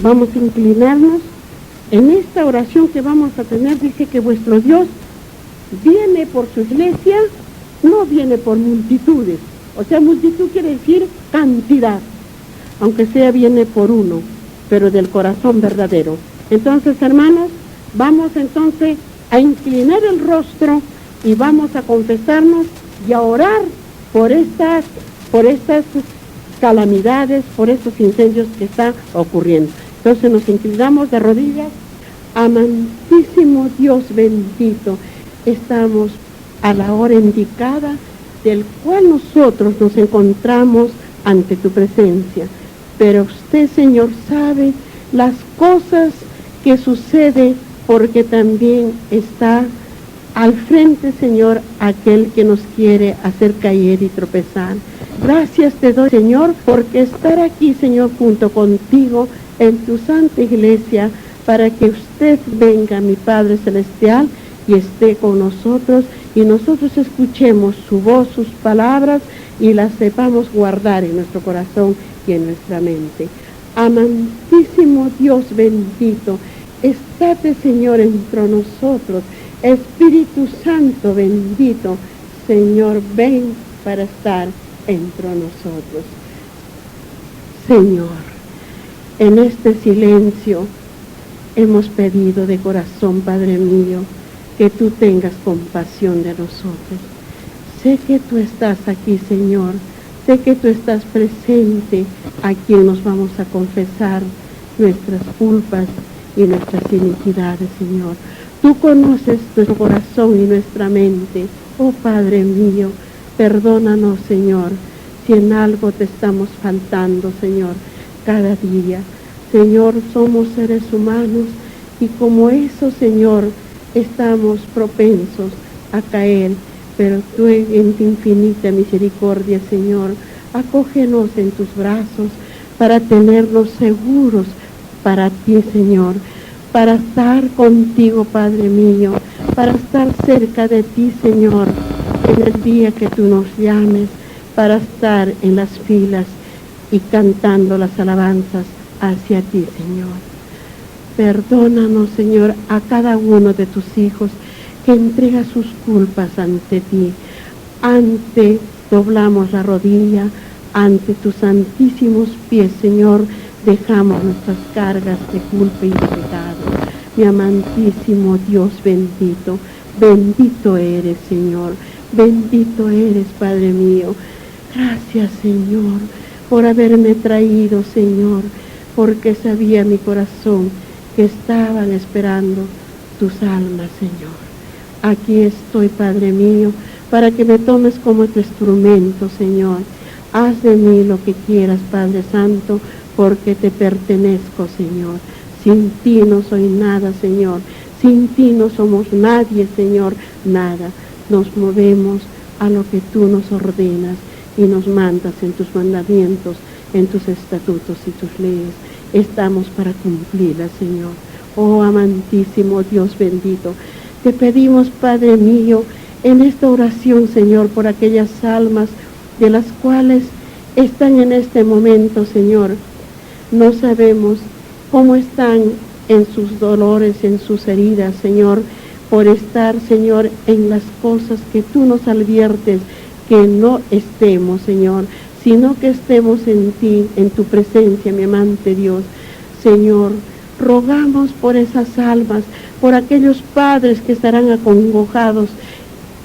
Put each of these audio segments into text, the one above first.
Vamos a inclinarnos. En esta oración que vamos a tener, dice que vuestro Dios viene por su iglesia, no viene por multitudes. O sea, multitud quiere decir cantidad, aunque sea viene por uno, pero del corazón verdadero. Entonces, hermanos, vamos entonces a inclinar el rostro y vamos a confesarnos y a orar por estas calamidades, por estos incendios que están ocurriendo. Entonces nos inclinamos de rodillas. Amantísimo Dios bendito, estamos a la hora indicada del cual nosotros nos encontramos ante tu presencia. Pero usted, Señor, sabe las cosas que suceden, porque también está al frente, Señor, aquel que nos quiere hacer caer y tropezar. Gracias te doy, Señor, porque estar aquí, Señor, junto contigo en tu santa iglesia, para que usted venga, mi Padre Celestial, y esté con nosotros, y nosotros escuchemos su voz, sus palabras, y las sepamos guardar en nuestro corazón y en nuestra mente. Amantísimo Dios bendito, estate, Señor, entre nosotros. Espíritu Santo bendito, Señor, ven para estar entre nosotros. Señor, en este silencio hemos pedido de corazón, Padre mío, que tú tengas compasión de nosotros. Sé que tú estás aquí, Señor. Sé que tú estás presente a quien nos vamos a confesar nuestras culpas y nuestras iniquidades, Señor. Tú conoces nuestro corazón y nuestra mente. Oh Padre mío, perdónanos, Señor, si en algo te estamos faltando, Señor, cada día. Señor, somos seres humanos y como eso, Señor, estamos propensos a caer, pero tú en tu infinita misericordia, Señor, acógenos en tus brazos para tenernos seguros para ti, Señor, para estar contigo, Padre mío, para estar cerca de ti, Señor, en el día que tú nos llames, para estar en las filas y cantando las alabanzas hacia ti, Señor. Perdónanos, Señor, a cada uno de tus hijos que entrega sus culpas ante ti. Doblamos la rodilla ante tus santísimos pies, Señor, dejamos nuestras cargas de culpa y de pecado. Mi amantísimo Dios bendito, bendito eres, Señor, bendito eres, Padre mío. Gracias, Señor, por haberme traído, Señor, porque sabía mi corazón que estaban esperando tus almas, Señor. Aquí estoy, Padre mío, para que me tomes como tu instrumento, Señor. Haz de mí lo que quieras, Padre Santo, porque te pertenezco, Señor. Sin ti no soy nada, Señor. Sin ti no somos nadie, Señor, nada. Nos movemos a lo que tú nos ordenas y nos mandas en tus mandamientos, en tus estatutos y tus leyes. Estamos para cumplirlas, Señor. Oh, amantísimo Dios bendito, te pedimos, Padre mío, en esta oración, Señor, por aquellas almas de las cuales están en este momento, Señor. No sabemos cómo están en sus dolores, en sus heridas, Señor, por estar, Señor, en las cosas que tú nos adviertes que no estemos, Señor, sino que estemos en ti, en tu presencia, mi amante Dios. Señor, rogamos por esas almas, por aquellos padres que estarán acongojados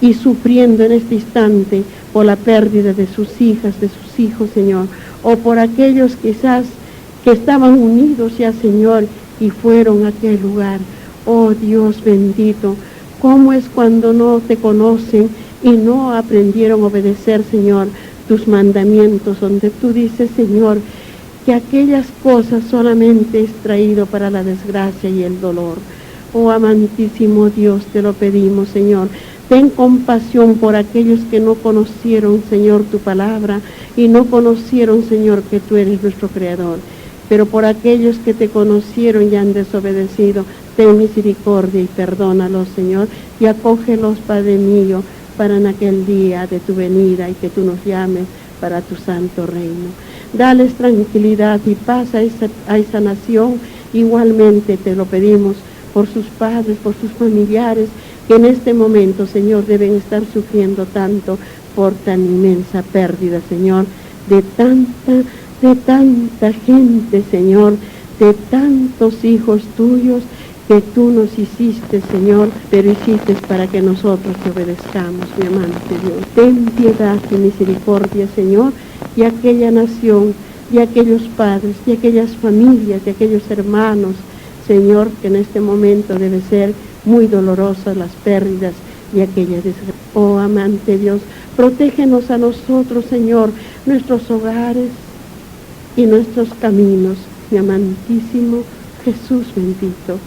y sufriendo en este instante por la pérdida de sus hijas, de sus hijos, Señor, o por aquellos quizás que estaban unidos ya, Señor, y fueron a aquel lugar. Oh Dios bendito, ¿cómo es cuando no te conocen y no aprendieron a obedecer, Señor, tus mandamientos, donde tú dices, Señor, que aquellas cosas solamente es traído para la desgracia y el dolor? Oh amantísimo Dios, te lo pedimos, Señor. Ten compasión por aquellos que no conocieron, Señor, tu palabra y no conocieron, Señor, que tú eres nuestro Creador. Pero por aquellos que te conocieron y han desobedecido, ten misericordia y perdónalos, Señor, y acógelos, Padre mío, para en aquel día de tu venida y que tú nos llames para tu santo reino. dales tranquilidad y paz a esa nación. Igualmente te lo pedimos por sus padres, por sus familiares, que en este momento, Señor, deben estar sufriendo tanto por tan inmensa pérdida, Señor, de tanta gente, Señor, de tantos hijos tuyos que tú nos hiciste, Señor, pero hiciste para que nosotros te obedezcamos, mi amante Dios. Ten piedad y misericordia, Señor, y aquella nación, y aquellos padres, y aquellas familias, y aquellos hermanos, Señor, que en este momento debe ser muy dolorosas las pérdidas y aquella desgracia. Oh, amante Dios, protégenos a nosotros, Señor, nuestros hogares y nuestros caminos, mi amantísimo Jesús bendito.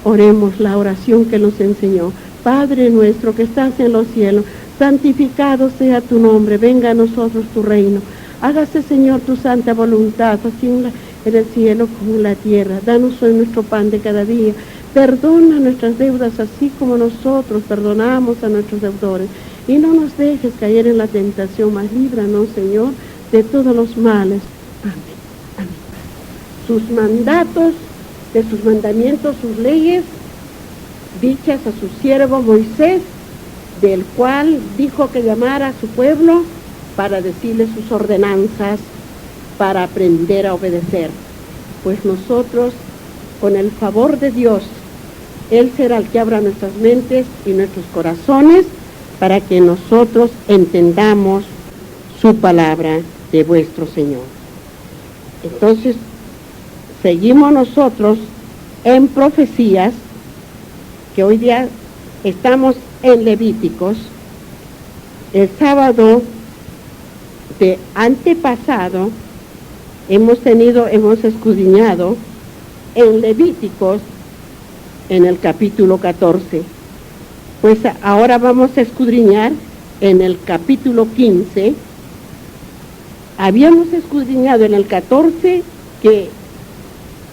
Oremos la oración que nos enseñó. Padre nuestro que estás en los cielos, santificado sea tu nombre, venga a nosotros tu reino. Hágase, Señor, tu santa voluntad, así en el cielo como en la tierra. Danos hoy nuestro pan de cada día. Perdona nuestras deudas, así como nosotros perdonamos a nuestros deudores. Y no nos dejes caer en la tentación, mas líbranos, Señor, de todos los males. Amén. Amén. Sus mandatos, de sus mandamientos, sus leyes, dichas a su siervo Moisés, del cual dijo que llamara a su pueblo para decirle sus ordenanzas, para aprender a obedecer. Pues nosotros, con el favor de Dios, Él será el que abra nuestras mentes y nuestros corazones para que nosotros entendamos su palabra de vuestro Señor. Entonces, seguimos nosotros en profecías, que hoy día estamos en Levíticos. El sábado de antepasado hemos escudriñado en Levíticos en el capítulo 14. Pues ahora vamos a escudriñar en el capítulo 15. Habíamos escudriñado en el 14 que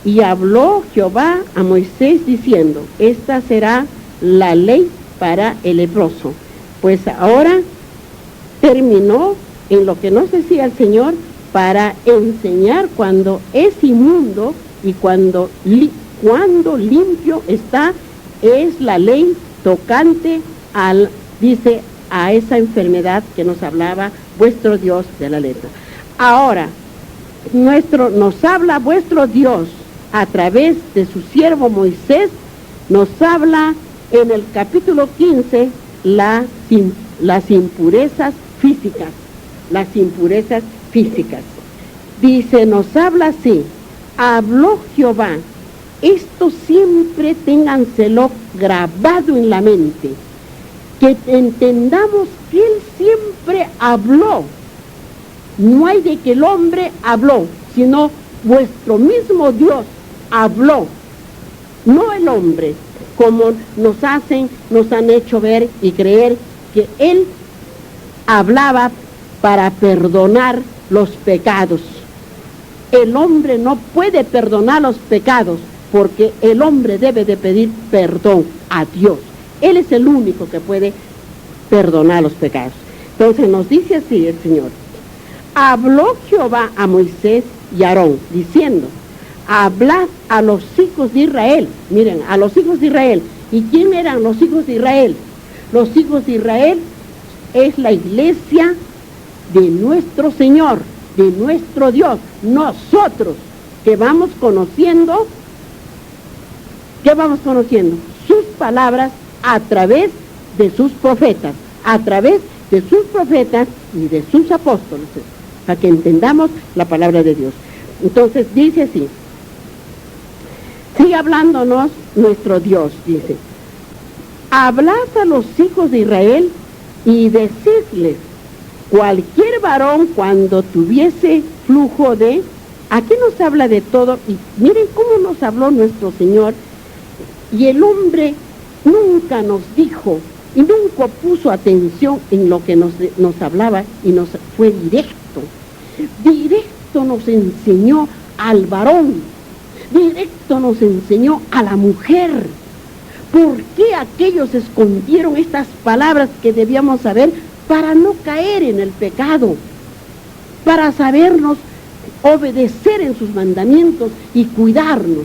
y habló Jehová a Moisés diciendo, esta será la ley para el leproso. Pues ahora terminó en lo que nos decía el Señor para enseñar cuando es inmundo y cuando limpio está, es la ley tocante dice, a esa enfermedad que nos hablaba vuestro Dios de la letra. Ahora, nos habla vuestro Dios a través de su siervo Moisés, nos habla en el capítulo 15 las impurezas físicas, Dice, nos habla así, habló Jehová, esto siempre ténganselo grabado en la mente, que entendamos que Él siempre habló. No hay de que el hombre habló, sino vuestro mismo Dios habló, no el hombre, como nos han hecho ver y creer que Él hablaba para perdonar los pecados. El hombre no puede perdonar los pecados, porque el hombre debe de pedir perdón a Dios. Él es el único que puede perdonar los pecados. Entonces nos dice así el Señor, habló Jehová a Moisés y a Aarón, diciendo, hablad a los hijos de Israel. Miren, a los hijos de Israel. ¿Y quién eran los hijos de Israel? Los hijos de Israel es la iglesia de nuestro Señor, de nuestro Dios. Nosotros que vamos conociendo sus palabras a través de sus profetas, y de sus apóstoles, para que entendamos la palabra de Dios. Entonces dice así, sigue hablándonos nuestro Dios, dice, hablad a los hijos de Israel y decidles, cualquier varón cuando tuviese flujo de, aquí nos habla de todo, y miren cómo nos habló nuestro Señor, y el hombre nunca nos dijo, y nunca puso atención en lo que nos hablaba, y nos fue directo nos enseñó al varón, directo nos enseñó a la mujer. ¿Por qué aquellos escondieron estas palabras que debíamos saber para no caer en el pecado? para sabernos obedecer en sus mandamientos y cuidarnos.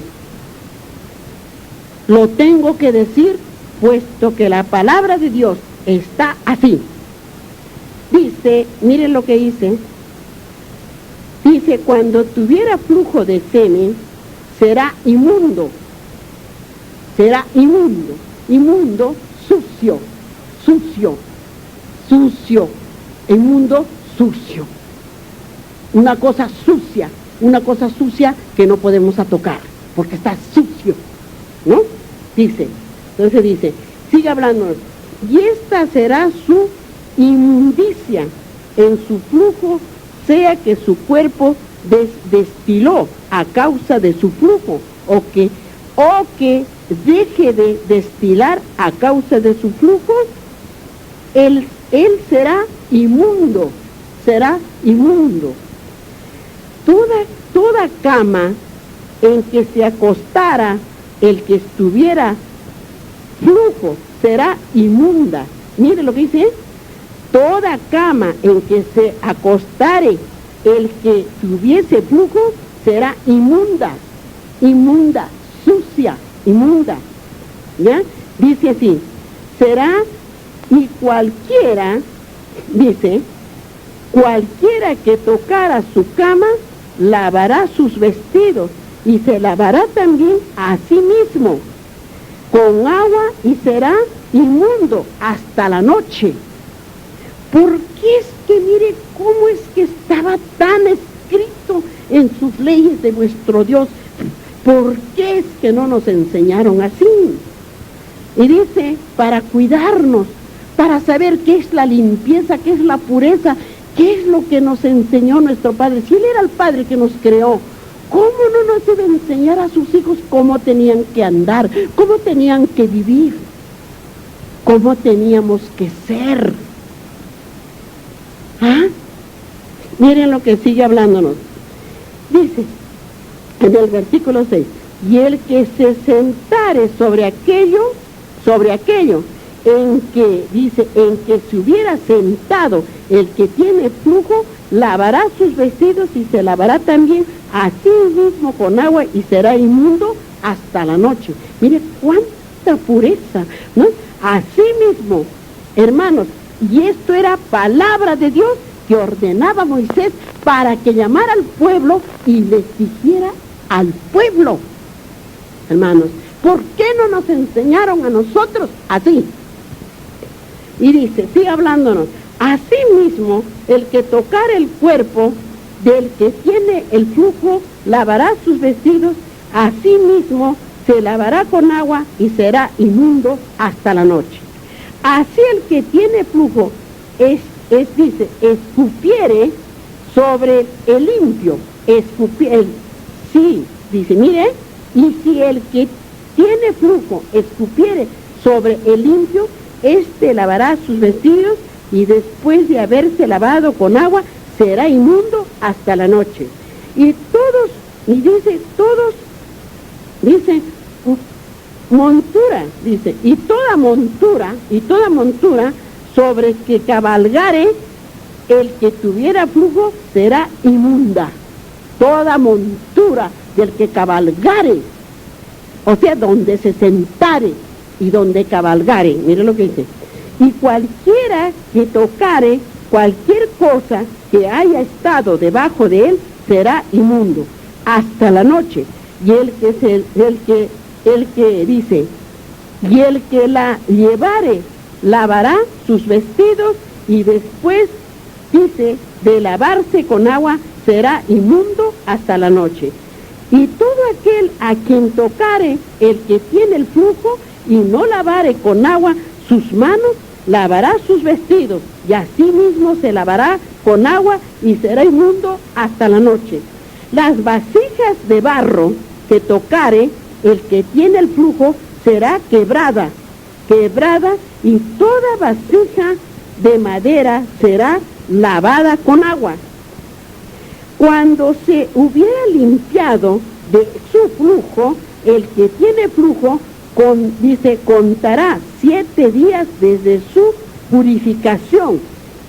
Lo tengo que decir, puesto que la palabra de Dios está así. Dice, miren lo que dice. Dice, cuando tuviera flujo de semen, será inmundo. Será inmundo. Inmundo, sucio. Sucio. Sucio. Inmundo, sucio. Una cosa sucia que no podemos tocar, porque está sucio, ¿no? Dice, entonces dice, sigue hablando, y esta será su inmundicia en su flujo, sea que su cuerpo destiló a causa de su flujo, o que deje de destilar a causa de su flujo, él será inmundo. Toda cama en que se acostara el que estuviera flujo será inmunda. Mire lo que dice, toda cama en que se acostare el que tuviese flujo será inmunda, sucia, inmunda. ¿Ya? Dice así, será, y cualquiera, dice, cualquiera que tocara su cama lavará sus vestidos y se lavará también a sí mismo con agua y será inmundo hasta la noche. ¿Por qué es que mire cómo es que estaba tan escrito en sus leyes de nuestro Dios? ¿Por qué es que no nos enseñaron así? Y dice, para cuidarnos, para saber qué es la limpieza, qué es la pureza, qué es lo que nos enseñó nuestro Padre. Si Él era el Padre que nos creó, ¿cómo no nos debe enseñar a sus hijos cómo tenían que andar, cómo tenían que vivir, cómo teníamos que ser? ¿Ah? Miren lo que sigue hablándonos. Dice, en el versículo 6, y el que se sentare sobre aquello, en que, dice, en que se hubiera sentado el que tiene flujo, lavará sus vestidos y se lavará también a sí mismo con agua y será inmundo hasta la noche. Mire cuánta pureza, ¿no? Así mismo, hermanos, y esto era palabra de Dios que ordenaba a Moisés para que llamara al pueblo y les dijera al pueblo. Hermanos, ¿por qué no nos enseñaron a nosotros así? Y dice, sigue hablándonos, asimismo, el que tocar el cuerpo del que tiene el flujo, lavará sus vestidos, asimismo se lavará con agua y será inmundo hasta la noche. Así el que tiene flujo, dice, escupiere sobre el limpio, sí, dice, mire, y si el que tiene flujo escupiere sobre el limpio, lavará sus vestidos y después de haberse lavado con agua, será inmundo hasta la noche. Y montura, dice, y toda montura sobre que cabalgare el que tuviera flujo será inmunda. Toda montura del que cabalgare, o sea, donde se sentare y donde cabalgare, mire lo que dice, y cualquiera que tocare cualquier cosa que haya estado debajo de él será inmundo hasta la noche. Y el que dice, y el que la llevare lavará sus vestidos y después, dice, de lavarse con agua será inmundo hasta la noche. Y todo aquel a quien tocare el que tiene el flujo y no lavare con agua sus manos, lavará sus vestidos y asimismo se lavará con agua y será inmundo hasta la noche. Las vasijas de barro que tocare el que tiene el flujo será quebrada, y toda vasija de madera será lavada con agua. Cuando se hubiera limpiado de su flujo, el que tiene flujo, contará 7 días desde su purificación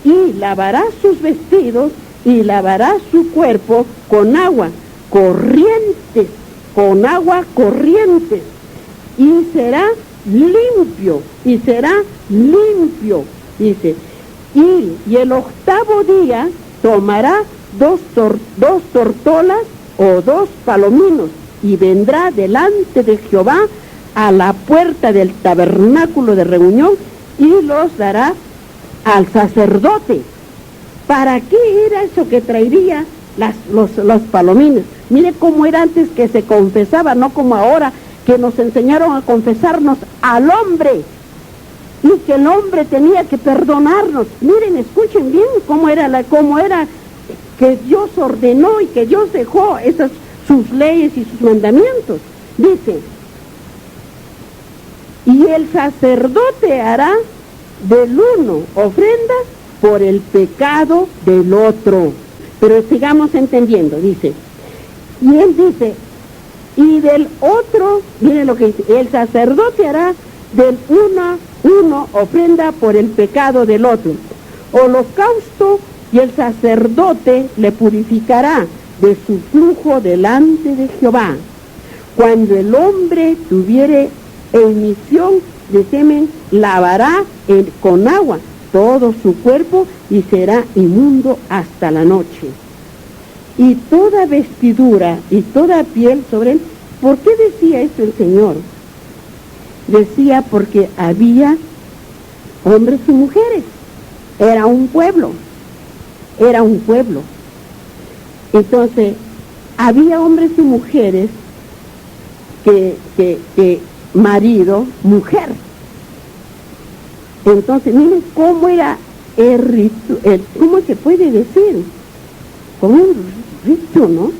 y lavará sus vestidos y lavará su cuerpo con agua corrientes, y será limpio, dice, y el octavo día tomará dos tortolas o 2 palominos, y vendrá delante de Jehová a la puerta del tabernáculo de reunión, y los dará al sacerdote. ¿Para qué era eso que traería los palomines? Mire cómo era antes que se confesaba, no como ahora que nos enseñaron a confesarnos al hombre, y que el hombre tenía que perdonarnos. Miren, escuchen bien cómo era que Dios ordenó y que Dios dejó sus leyes y sus mandamientos. Dice, y el sacerdote hará del uno ofrendas por el pecado del otro. Pero sigamos entendiendo, dice, y él dice, y del otro, miren lo que dice, el sacerdote hará del uno ofrenda por el pecado del otro, holocausto, y el sacerdote le purificará de su flujo delante de Jehová. Cuando el hombre tuviere emisión de semen, lavará con agua todo su cuerpo y será inmundo hasta la noche. Y toda vestidura y toda piel sobre él. ¿Por qué decía esto el Señor? Decía porque había hombres y mujeres. Era un pueblo. Entonces, había hombres y mujeres que marido, mujer. Entonces, miren cómo era ¿cómo se puede decir? Como un rito, ¿no?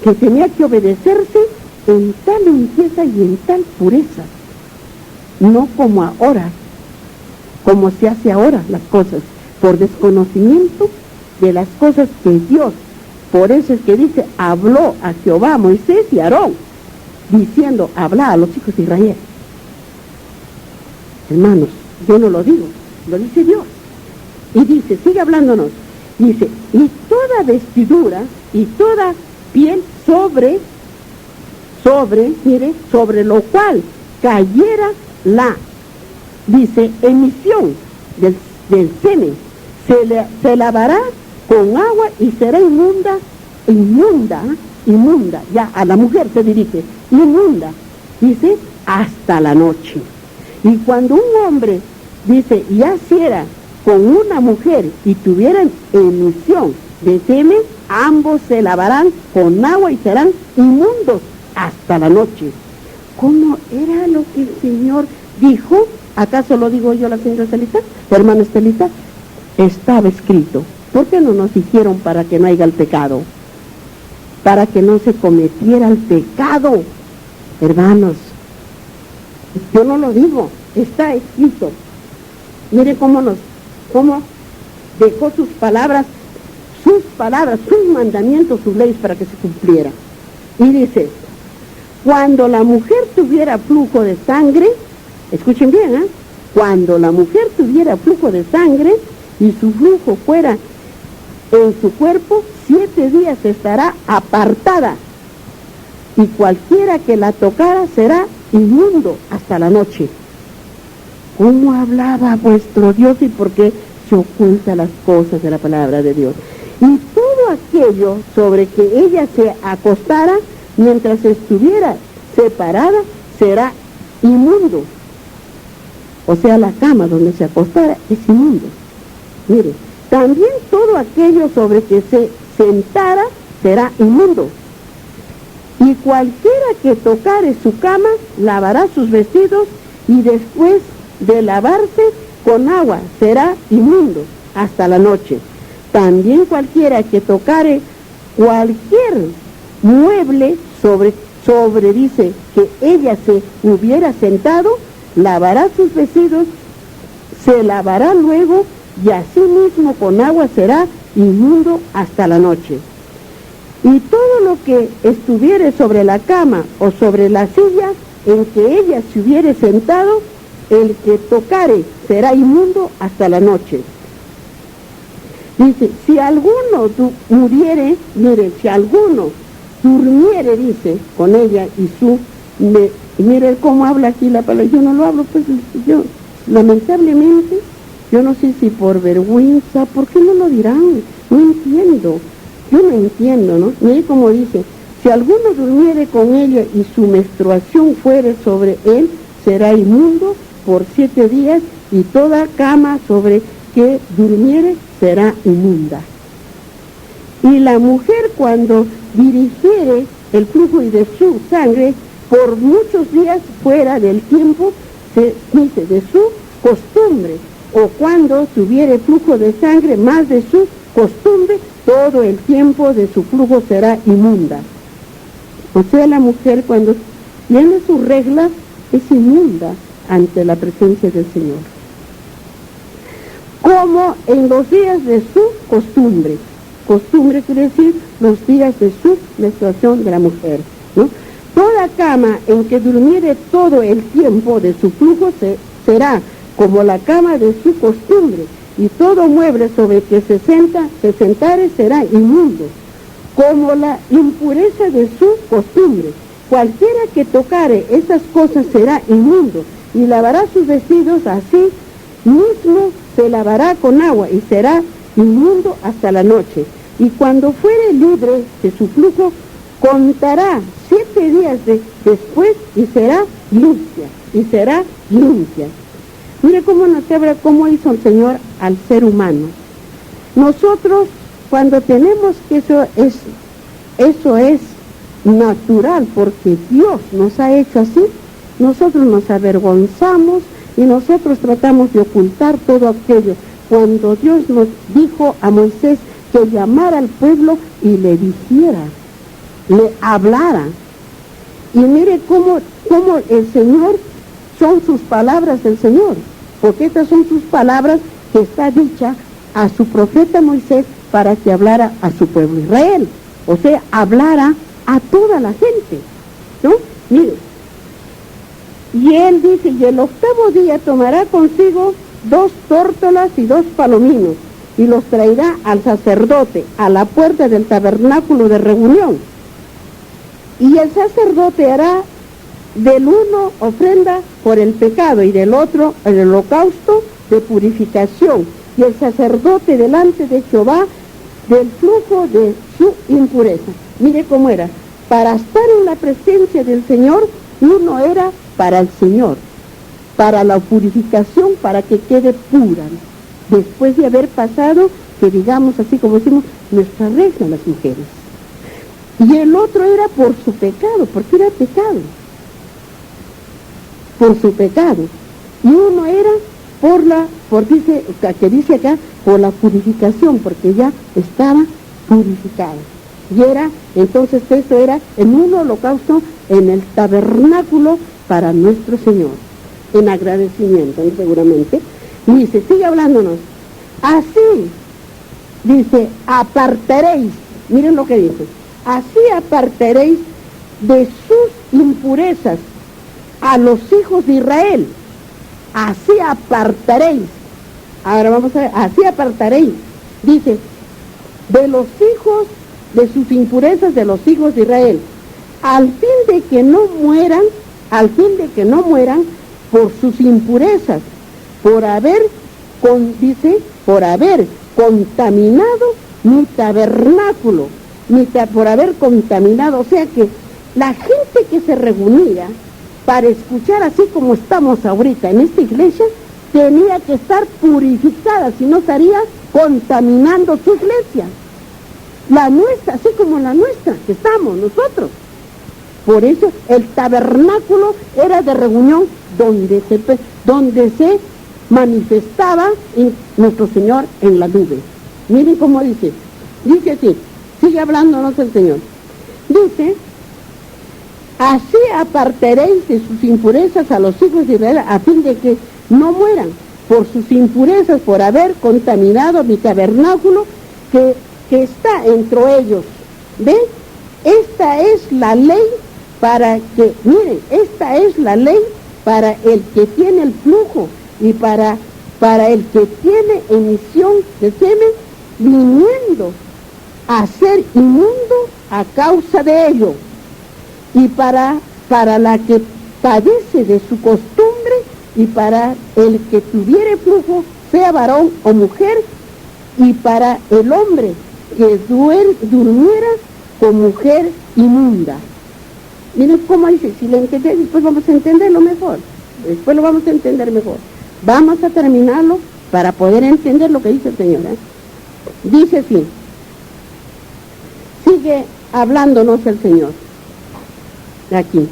Que tenía que obedecerse en tal limpieza y en tal pureza. No como ahora, como se hace ahora las cosas, por desconocimiento de las cosas que Dios, por eso es que dice, habló a Jehová, Moisés y Aarón, diciendo, habla a los hijos de Israel. Hermanos, yo no lo digo, lo dice Dios. Y dice, sigue hablándonos, dice, y toda vestidura y toda piel sobre lo cual cayera dice, emisión del semen, se lavará con agua y será inmunda, ya a la mujer se dirige, inmunda, dice, hasta la noche. Y cuando un hombre, dice, yaciera con una mujer y tuvieran emisión de semen, ambos se lavarán con agua y serán inmundos hasta la noche. ¿Cómo era lo que el Señor dijo? ¿Acaso lo digo yo, la señora Estelita? La hermana Estelita, estaba escrito. ¿Por qué no nos dijeron para que no haya el pecado? Para que no se cometiera el pecado. Hermanos, yo no lo digo, está escrito. Mire cómo dejó sus palabras, sus mandamientos, sus leyes para que se cumpliera. Y dice, cuando la mujer tuviera flujo de sangre, escuchen bien, cuando la mujer tuviera flujo de sangre y su flujo fuera en su cuerpo, 7 días estará apartada, y cualquiera que la tocara será inmundo hasta la noche. ¿Cómo hablaba vuestro Dios y por qué se oculta las cosas de la palabra de Dios? Y todo aquello sobre que ella se acostara mientras estuviera separada será inmundo. O sea, la cama donde se acostara es inmundo. Mire, también todo aquello sobre que se sentara será inmundo. Y cualquiera que tocare su cama lavará sus vestidos, y después de lavarse con agua será inmundo hasta la noche. También cualquiera que tocare cualquier mueble sobre dice que ella se hubiera sentado, lavará sus vestidos, se lavará luego, y asimismo con agua será inmundo hasta la noche. Y todo lo que estuviere sobre la cama o sobre la silla en que ella se hubiere sentado, el que tocare será inmundo hasta la noche. Dice, si alguno muriere, mire, si alguno durmiere, dice, con ella y mire cómo habla aquí la palabra, yo no lo hablo, pues yo, lamentablemente, yo no sé si por vergüenza, ¿por qué no lo dirán? No entiendo, yo no entiendo, ¿no? Mire cómo dice, si alguno durmiere con ella y su menstruación fuere sobre él, será inmundo por 7 días, y toda cama sobre que durmiere será inmunda. Y la mujer, cuando dirigiere el flujo de su sangre por muchos días fuera del tiempo, se dice, de su costumbre, o cuando tuviere flujo de sangre más de su costumbre, todo el tiempo de su flujo será inmunda. O sea, la mujer cuando tiene sus reglas es inmunda ante la presencia del Señor. Como en los días de su costumbre. Costumbre quiere decir los días de su menstruación de la mujer, ¿no? Toda cama en que durmiere todo el tiempo de su flujo será como la cama de su costumbre, y todo mueble sobre que se sentare será inmundo, como la impureza de su costumbre. Cualquiera que tocare esas cosas será inmundo, y lavará sus vestidos, así mismo se lavará con agua, y será inmundo hasta la noche. Y cuando fuere libre de su flujo, contará 7 días después, y será limpia. Mire cómo nos habla, cómo hizo el Señor al ser humano. Nosotros, cuando tenemos que eso es natural, porque Dios nos ha hecho así, nosotros nos avergonzamos y nosotros tratamos de ocultar todo aquello. Cuando Dios nos dijo a Moisés que llamara al pueblo y le dijera, le hablara. Y mire cómo el Señor, son sus palabras del Señor, porque estas son sus palabras que está dicha a su profeta Moisés para que hablara a su pueblo Israel, o sea, hablara a toda la gente, ¿no? Mire, y él dice, y el 8º día tomará consigo 2 tórtolas y 2 palominos, y los traerá al sacerdote a la puerta del tabernáculo de reunión. Y el sacerdote hará del uno ofrenda por el pecado y del otro el holocausto de purificación. Y el sacerdote delante de Jehová del flujo de su impureza. Mire cómo era. Para estar en la presencia del Señor, uno era para el Señor, para la purificación, para que quede pura, después de haber pasado, que digamos así como decimos, nuestra regla las mujeres. Y el otro era por su pecado, porque era pecado, por su pecado. Y uno era dice acá, por la purificación, porque ya estaba purificado. Y era, entonces eso era en un holocausto en el tabernáculo para nuestro Señor, en agradecimiento, seguramente. Y dice, sigue hablándonos, así, dice, apartaréis, miren lo que dice, así apartaréis de sus impurezas a los hijos de Israel, así apartaréis. Ahora vamos a ver, así apartaréis, dice, de los hijos, de sus impurezas de los hijos de Israel, al fin de que no mueran por sus impurezas, por haber contaminado mi tabernáculo, por haber contaminado, o sea que la gente que se reunía para escuchar así como estamos ahorita en esta iglesia, tenía que estar purificada, si no estaría contaminando su iglesia, la nuestra, así como la nuestra, que estamos nosotros. Por eso el tabernáculo era de reunión donde se manifestaba nuestro Señor en la nube. Miren cómo dice así, sigue hablándonos el Señor. Dice, así apartaréis de sus impurezas a los hijos de Israel, a fin de que no mueran por sus impurezas, por haber contaminado mi tabernáculo que está entre ellos. ¿Ven? Esta es la ley para que, miren, esta es la ley para el que tiene el flujo y para el que tiene emisión de semen viniendo a ser inmundo a causa de ello, y para la que padece de su costumbre, y para el que tuviere flujo, sea varón o mujer, y para el hombre que durmiera con mujer inmunda. Miren cómo dice, si lo entendés, después vamos a entenderlo mejor, después lo vamos a entender mejor. Vamos a terminarlo para poder entender lo que dice el Señor, ¿eh? Dice así, sigue hablándonos el Señor, aquí,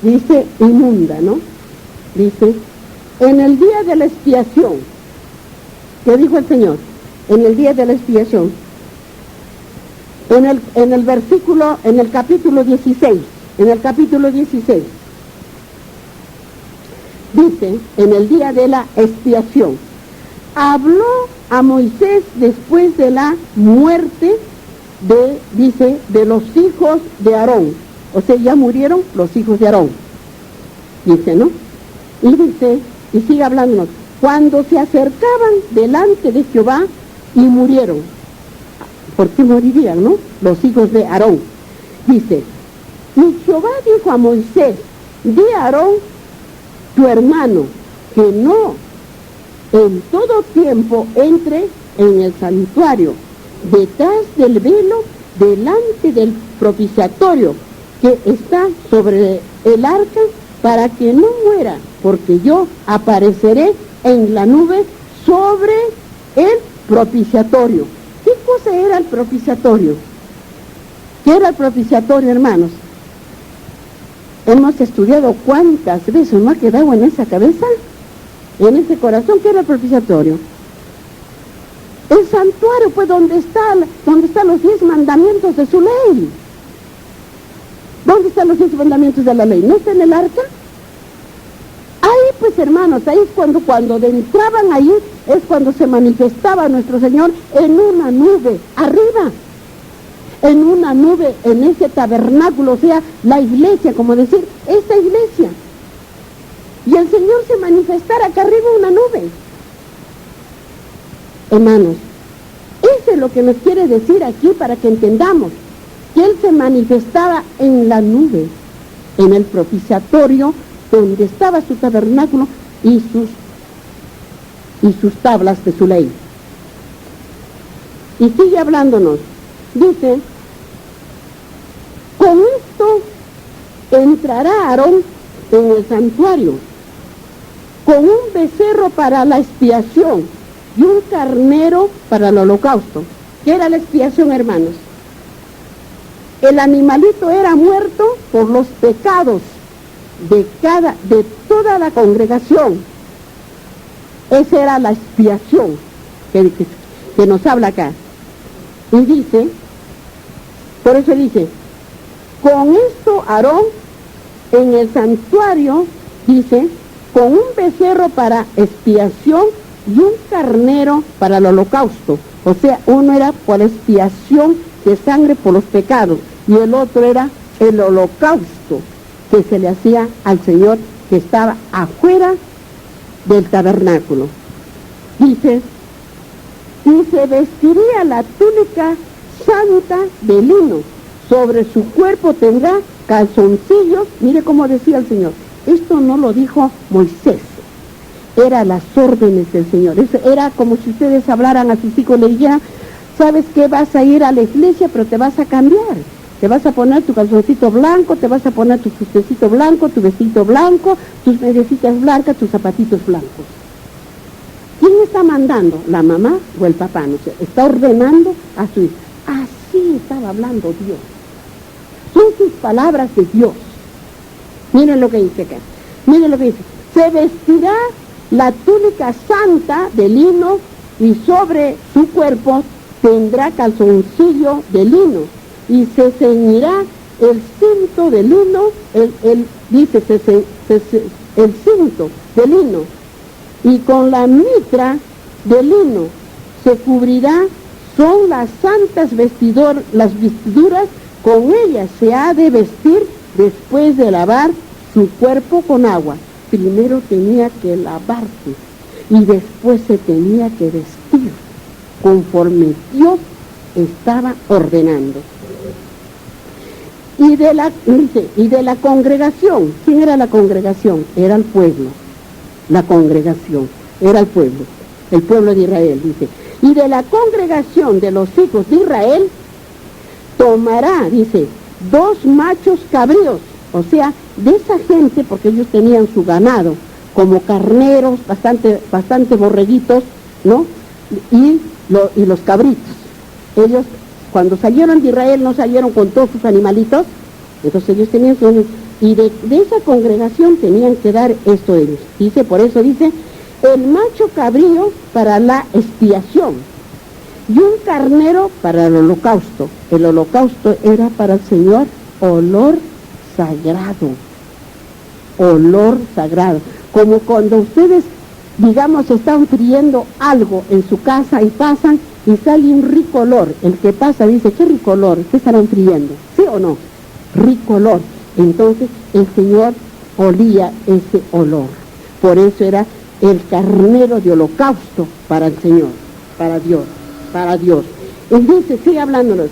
dice inmunda, ¿no? Dice, en el día de la expiación, ¿qué dijo el Señor? En el día de la expiación, en el versículo, en el capítulo 16, dice, en el día de la expiación, habló a Moisés después de la muerte de los hijos de Aarón, o sea, ya murieron los hijos de Aarón, dice, ¿no? Y dice, y sigue hablándonos, cuando se acercaban delante de Jehová y murieron. ¿Por qué morirían, no? Los hijos de Aarón. Dice, y Jehová dijo a Moisés, di a Aarón, tu hermano, que no en todo tiempo entre en el santuario, detrás del velo, delante del propiciatorio, que está sobre el arca, para que no muera, porque yo apareceré en la nube sobre el propiciatorio. ¿Qué cosa era el propiciatorio? ¿Qué era el propiciatorio, hermanos? Hemos estudiado cuántas veces, ¿no ha quedado en esa cabeza? En ese corazón, ¿qué era el propiciatorio? El santuario, pues, donde están los 10 mandamientos de su ley. ¿Dónde están los 10 mandamientos de la ley? ¿No está en el arca? Ahí, pues, hermanos, ahí es cuando entraban ahí, es cuando se manifestaba nuestro Señor en una nube, arriba, en una nube, en ese tabernáculo, o sea, la iglesia, como decir, esta iglesia. Y el Señor se manifestara acá arriba una nube. Hermanos, eso es lo que nos quiere decir aquí para que entendamos, que Él se manifestaba en la nube, en el propiciatorio, donde estaba su tabernáculo y sus tablas de su ley. Y sigue hablándonos, dice, con esto entrará Aarón en el santuario, con un becerro para la expiación y un carnero para el holocausto. ¿Qué era la expiación, hermanos? El animalito era muerto por los pecados de toda la congregación. Esa era la expiación que nos habla acá. Y dice, por eso dice, con esto Aarón en el santuario, dice, con un becerro para expiación y un carnero para el holocausto. O sea, uno era por expiación de sangre por los pecados y el otro era el holocausto que se le hacía al Señor que estaba afuera del tabernáculo. Dice, y se vestiría la túnica santa de lino, sobre su cuerpo tendrá calzoncillos. Mire cómo decía el Señor, esto no lo dijo Moisés, era las órdenes del Señor. Eso era como si ustedes hablaran a sus hijos, le dijeran, sabes que vas a ir a la iglesia, pero te vas a cambiar, te vas a poner tu calzoncito blanco, te vas a poner tu fustecito blanco, tu vestido blanco, tus mediecitas blancas, tus zapatitos blancos. ¿Quién está mandando? ¿La mamá o el papá? No sé, está ordenando a su hijo. Así estaba hablando Dios. Son sus palabras de Dios. Miren lo que dice acá. Miren lo que dice. Se vestirá la túnica santa de lino y sobre su cuerpo tendrá calzoncillo de lino y se ceñirá el cinto de lino, el cinto de lino, y con la mitra de lino se cubrirá. Son las santas las vestiduras, con ellas se ha de vestir después de lavar su cuerpo con agua. Primero tenía que lavarse y después se tenía que vestir. conforme Dios estaba ordenando. Y de la congregación, ¿quién era la congregación? Era el pueblo, la congregación, era el pueblo de Israel, dice. Y de la congregación de los hijos de Israel, tomará, dice, 2 machos cabríos, o sea, de esa gente, porque ellos tenían su ganado, como carneros, bastante borreguitos, ¿no? Y los cabritos. Ellos, cuando salieron de Israel, no salieron con todos sus animalitos, entonces ellos tenían que, y de esa congregación tenían que dar esto ellos. Dice, por eso dice, el macho cabrío para la expiación, y un carnero para el holocausto. El holocausto era para el Señor olor sagrado. Olor sagrado. Como cuando ustedes, digamos, están friendo algo en su casa y pasan y sale un rico olor. El que pasa dice, ¿qué rico olor? ¿Qué estarán friendo? ¿Sí o no? Rico olor. Entonces el Señor olía ese olor. Por eso era el carnero de holocausto para el Señor, para Dios. Entonces sigue hablándonos.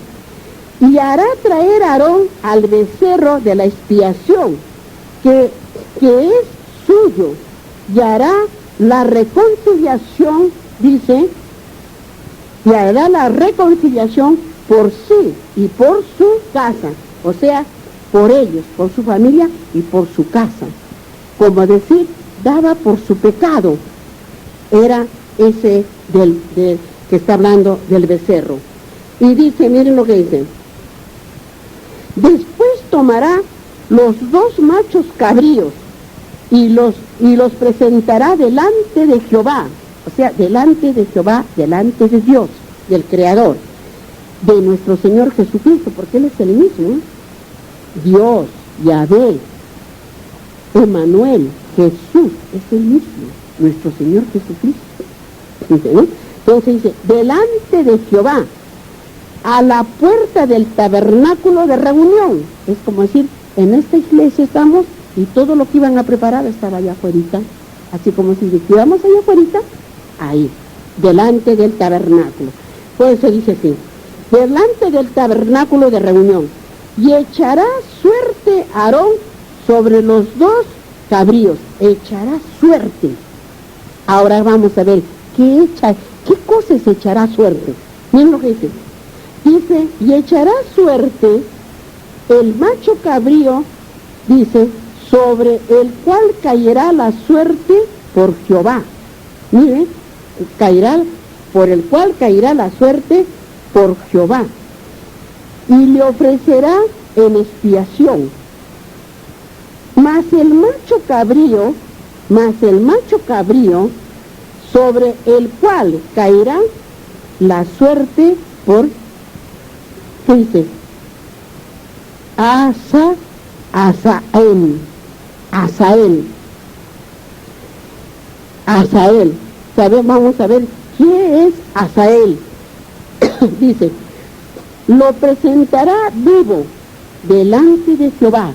Y hará traer a Aarón al becerro de la expiación, que es suyo, y hará la reconciliación, dice, y hará la reconciliación por sí y por su casa, o sea, por ellos, por su familia y por su casa. Como decir, daba por su pecado. Era ese que está hablando del becerro. Y dice, miren lo que dice. Después tomará los 2 machos cabríos y los presentará delante de Jehová, o sea, delante de Jehová, delante de Dios, del Creador, de nuestro Señor Jesucristo, porque Él es el mismo, Dios, Yahvé, Emmanuel, Jesús, es el mismo, nuestro Señor Jesucristo. ¿Sí, no? Entonces dice, delante de Jehová, a la puerta del tabernáculo de reunión. Es como decir, en esta iglesia estamos y todo lo que iban a preparar estaba allá afuera. Así como si íbamos allá afuera, ahí, delante del tabernáculo. Por eso dice así, delante del tabernáculo de reunión. Y echará suerte Aarón sobre los 2 cabríos. Echará suerte. Ahora vamos a ver, ¿qué cosa se echará suerte? Miren lo que dice. Dice, y echará suerte el macho cabrío, dice, sobre el cual caerá la suerte por Jehová. Mire, por el cual caerá la suerte por Jehová. Y le ofrecerá en expiación. Mas el macho cabrío, sobre el cual caerá la suerte por, ¿qué dice? Asael. Vamos a ver qué es Asael. Dice, lo presentará vivo delante de Jehová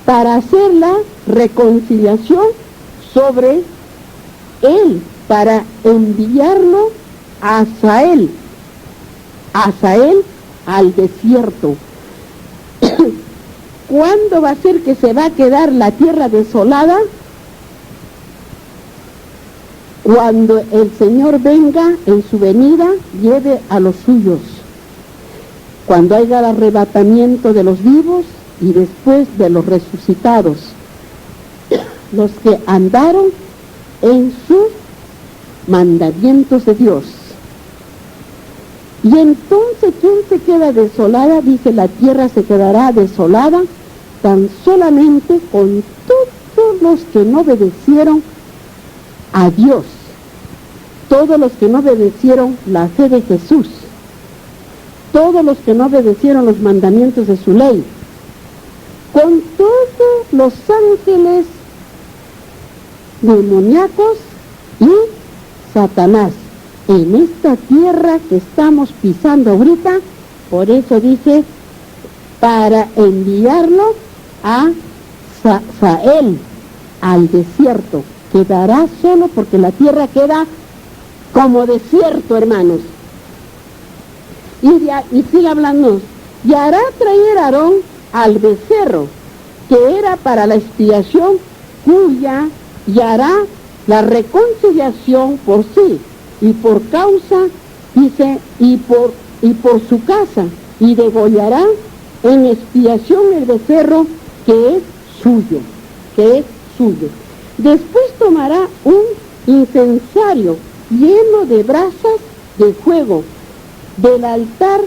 para hacer la reconciliación sobre él, para enviarlo a Asael al desierto. ¿Cuándo va a ser que se va a quedar la tierra desolada? Cuando el Señor venga en su venida, lleve a los suyos. Cuando haya el arrebatamiento de los vivos y después de los resucitados, los que andaron en sus mandamientos de Dios. Y entonces, ¿quién se queda desolada? Dice, la tierra se quedará desolada tan solamente con todos los que no obedecieron a Dios, todos los que no obedecieron la fe de Jesús, todos los que no obedecieron los mandamientos de su ley, con todos los ángeles demoníacos y Satanás en esta tierra que estamos pisando ahorita. Por eso dice, para enviarlo a Sael al desierto. Quedará solo porque la tierra queda como desierto, hermanos. Y sigue hablando, y hará traer Aarón al becerro, que era para la expiación, y hará la reconciliación por sí, y por causa, dice, y por su casa, y degollará en expiación el becerro que es suyo, Después tomará un incensario lleno de brasas de fuego del altar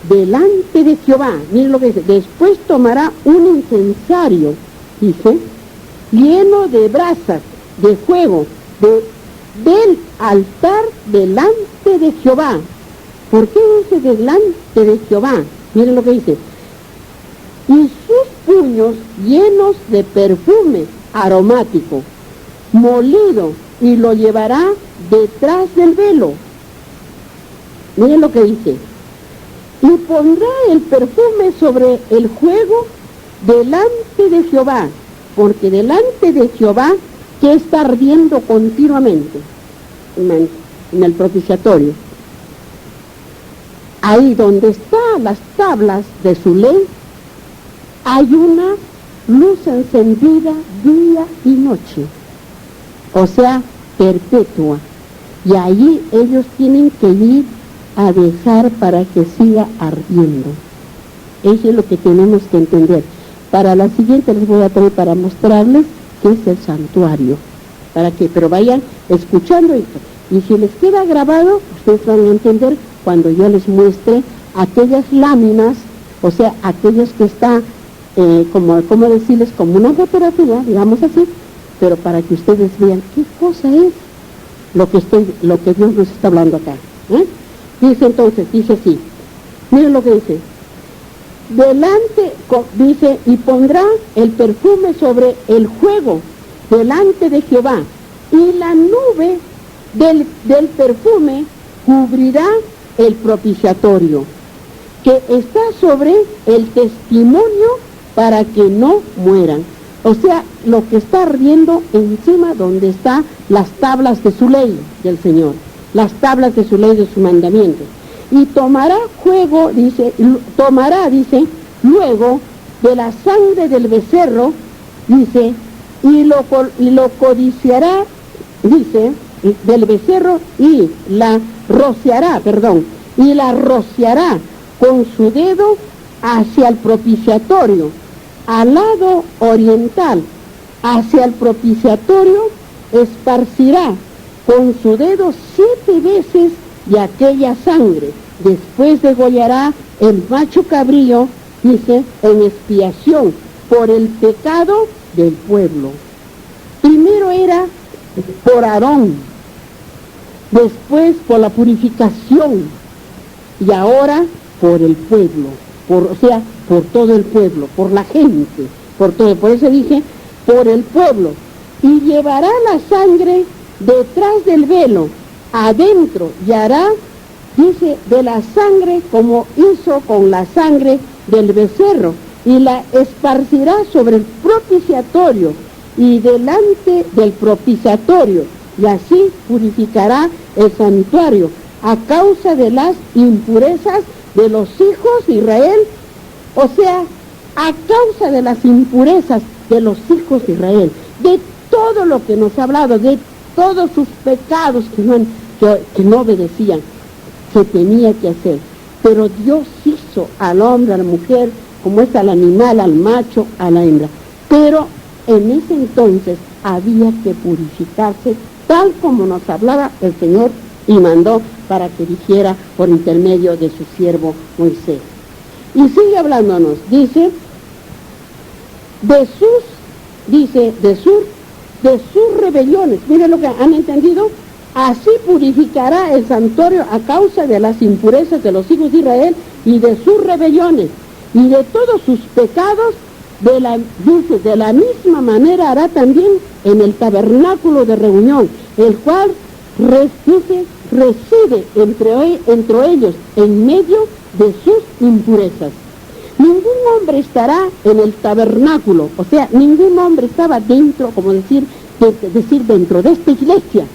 delante de Jehová. Miren lo que dice, después tomará un incensario, dice, lleno de brasas de fuego del altar delante de Jehová. ¿Por qué dice delante de Jehová? Miren lo que dice, y sus puños llenos de perfume aromático, molido, y lo llevará detrás del velo. Miren lo que dice, y pondrá el perfume sobre el fuego delante de Jehová, porque delante de Jehová que está ardiendo continuamente en el propiciatorio. Ahí donde están las tablas de su ley, hay una luz encendida día y noche, o sea, perpetua. Y allí ellos tienen que ir a dejar para que siga ardiendo. Eso es lo que tenemos que entender. Para la siguiente les voy a traer para mostrarles qué es el santuario, pero vayan escuchando esto. Y si les queda grabado, ustedes van a entender cuando yo les muestre aquellas láminas, o sea, aquellas que están, como decirles, como una fotografía, digamos así, pero para que ustedes vean qué cosa es lo que Dios nos está hablando acá. Dice entonces, dice así, miren lo que dice, dice, y pondrá el perfume sobre el fuego delante de Jehová, y la nube del perfume cubrirá el propiciatorio, que está sobre el testimonio para que no mueran. O sea, lo que está ardiendo encima donde están las tablas de su ley del Señor, las tablas de su ley, de su mandamiento. Y tomará fuego, dice, luego de la sangre del becerro, dice, y lo codiciará, dice, del becerro, y la rociará con su dedo hacia el propiciatorio, al lado oriental, hacia el propiciatorio, esparcirá con su dedo 7 veces de aquella sangre. Después degollará el macho cabrío, dice, en expiación por el pecado del pueblo. Primero era por Aarón, después por la purificación, y ahora por el pueblo, por todo el pueblo, por la gente, por eso dije, por el pueblo. Y llevará la sangre detrás del velo, adentro, y hará, dice, de la sangre como hizo con la sangre del becerro, y la esparcirá sobre el propiciatorio y delante del propiciatorio, y así purificará el santuario a causa de las impurezas de los hijos de Israel, o sea, a causa de las impurezas de los hijos de Israel, de todo lo que nos ha hablado, de todos sus pecados que no obedecían, se tenía que hacer. Pero Dios hizo al hombre, a la mujer, como es al animal, al macho, a la hembra. Pero en ese entonces había que purificarse, tal como nos hablaba el Señor y mandó para que dijera por intermedio de su siervo Moisés. Y sigue hablándonos, dice, de sus rebeliones. Miren lo que han entendido. Así purificará el santuario a causa de las impurezas de los hijos de Israel y de sus rebeliones y de todos sus pecados. De la misma manera hará también en el tabernáculo de reunión, el cual reside entre ellos en medio de sus impurezas. Ningún hombre estará en el tabernáculo, o sea, ningún hombre estaba dentro, como decir dentro de esta iglesia,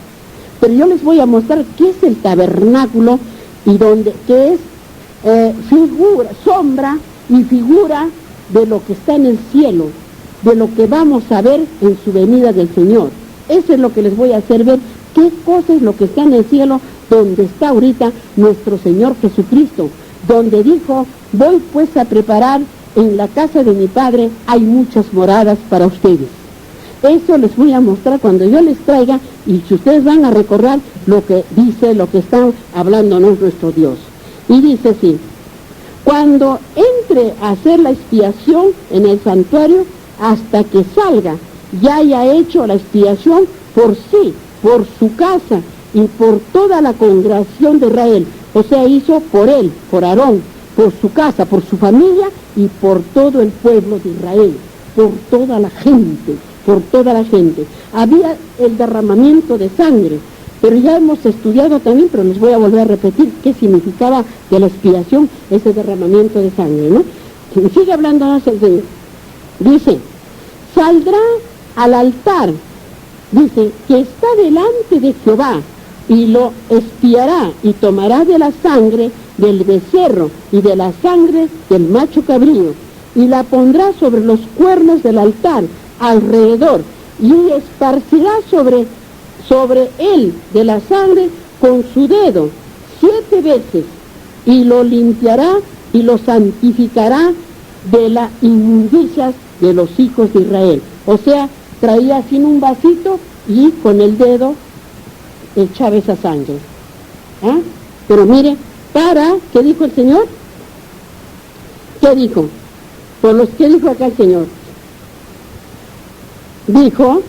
Pero yo les voy a mostrar qué es el tabernáculo y qué es figura, sombra y figura de lo que está en el cielo, de lo que vamos a ver en su venida del Señor. Eso es lo que les voy a hacer ver, qué cosa es lo que está en el cielo, donde está ahorita nuestro Señor Jesucristo, donde dijo, voy pues a preparar en la casa de mi Padre, hay muchas moradas para ustedes. Eso les voy a mostrar cuando yo les traiga, y si ustedes van a recordar lo que dice, lo que está hablándonos nuestro Dios. Y dice así, cuando entre a hacer la expiación en el santuario, hasta que salga, ya haya hecho la expiación por sí, por su casa y por toda la congregación de Israel. O sea, hizo por él, por Aarón, por su casa, por su familia y por todo el pueblo de Israel, por toda la gente, por toda la gente. Había el derramamiento de sangre, pero ya hemos estudiado también, pero les voy a volver a repetir qué significaba de la expiación ese derramamiento de sangre, ¿no? Sigue hablando ahora el Señor. Dice, saldrá al altar, dice, que está delante de Jehová, y lo expiará y tomará de la sangre del becerro y de la sangre del macho cabrío, y la pondrá sobre los cuernos del altar alrededor, y esparcirá sobre él de la sangre con su dedo 7 veces, y lo limpiará y lo santificará de las inmundicias de los hijos de Israel. O sea, traía así un vasito y con el dedo echaba esa sangre. ¿Ah? Pero mire, ¿qué dijo el Señor? ¿Qué dijo? ¿Qué dijo acá el Señor? Dijo,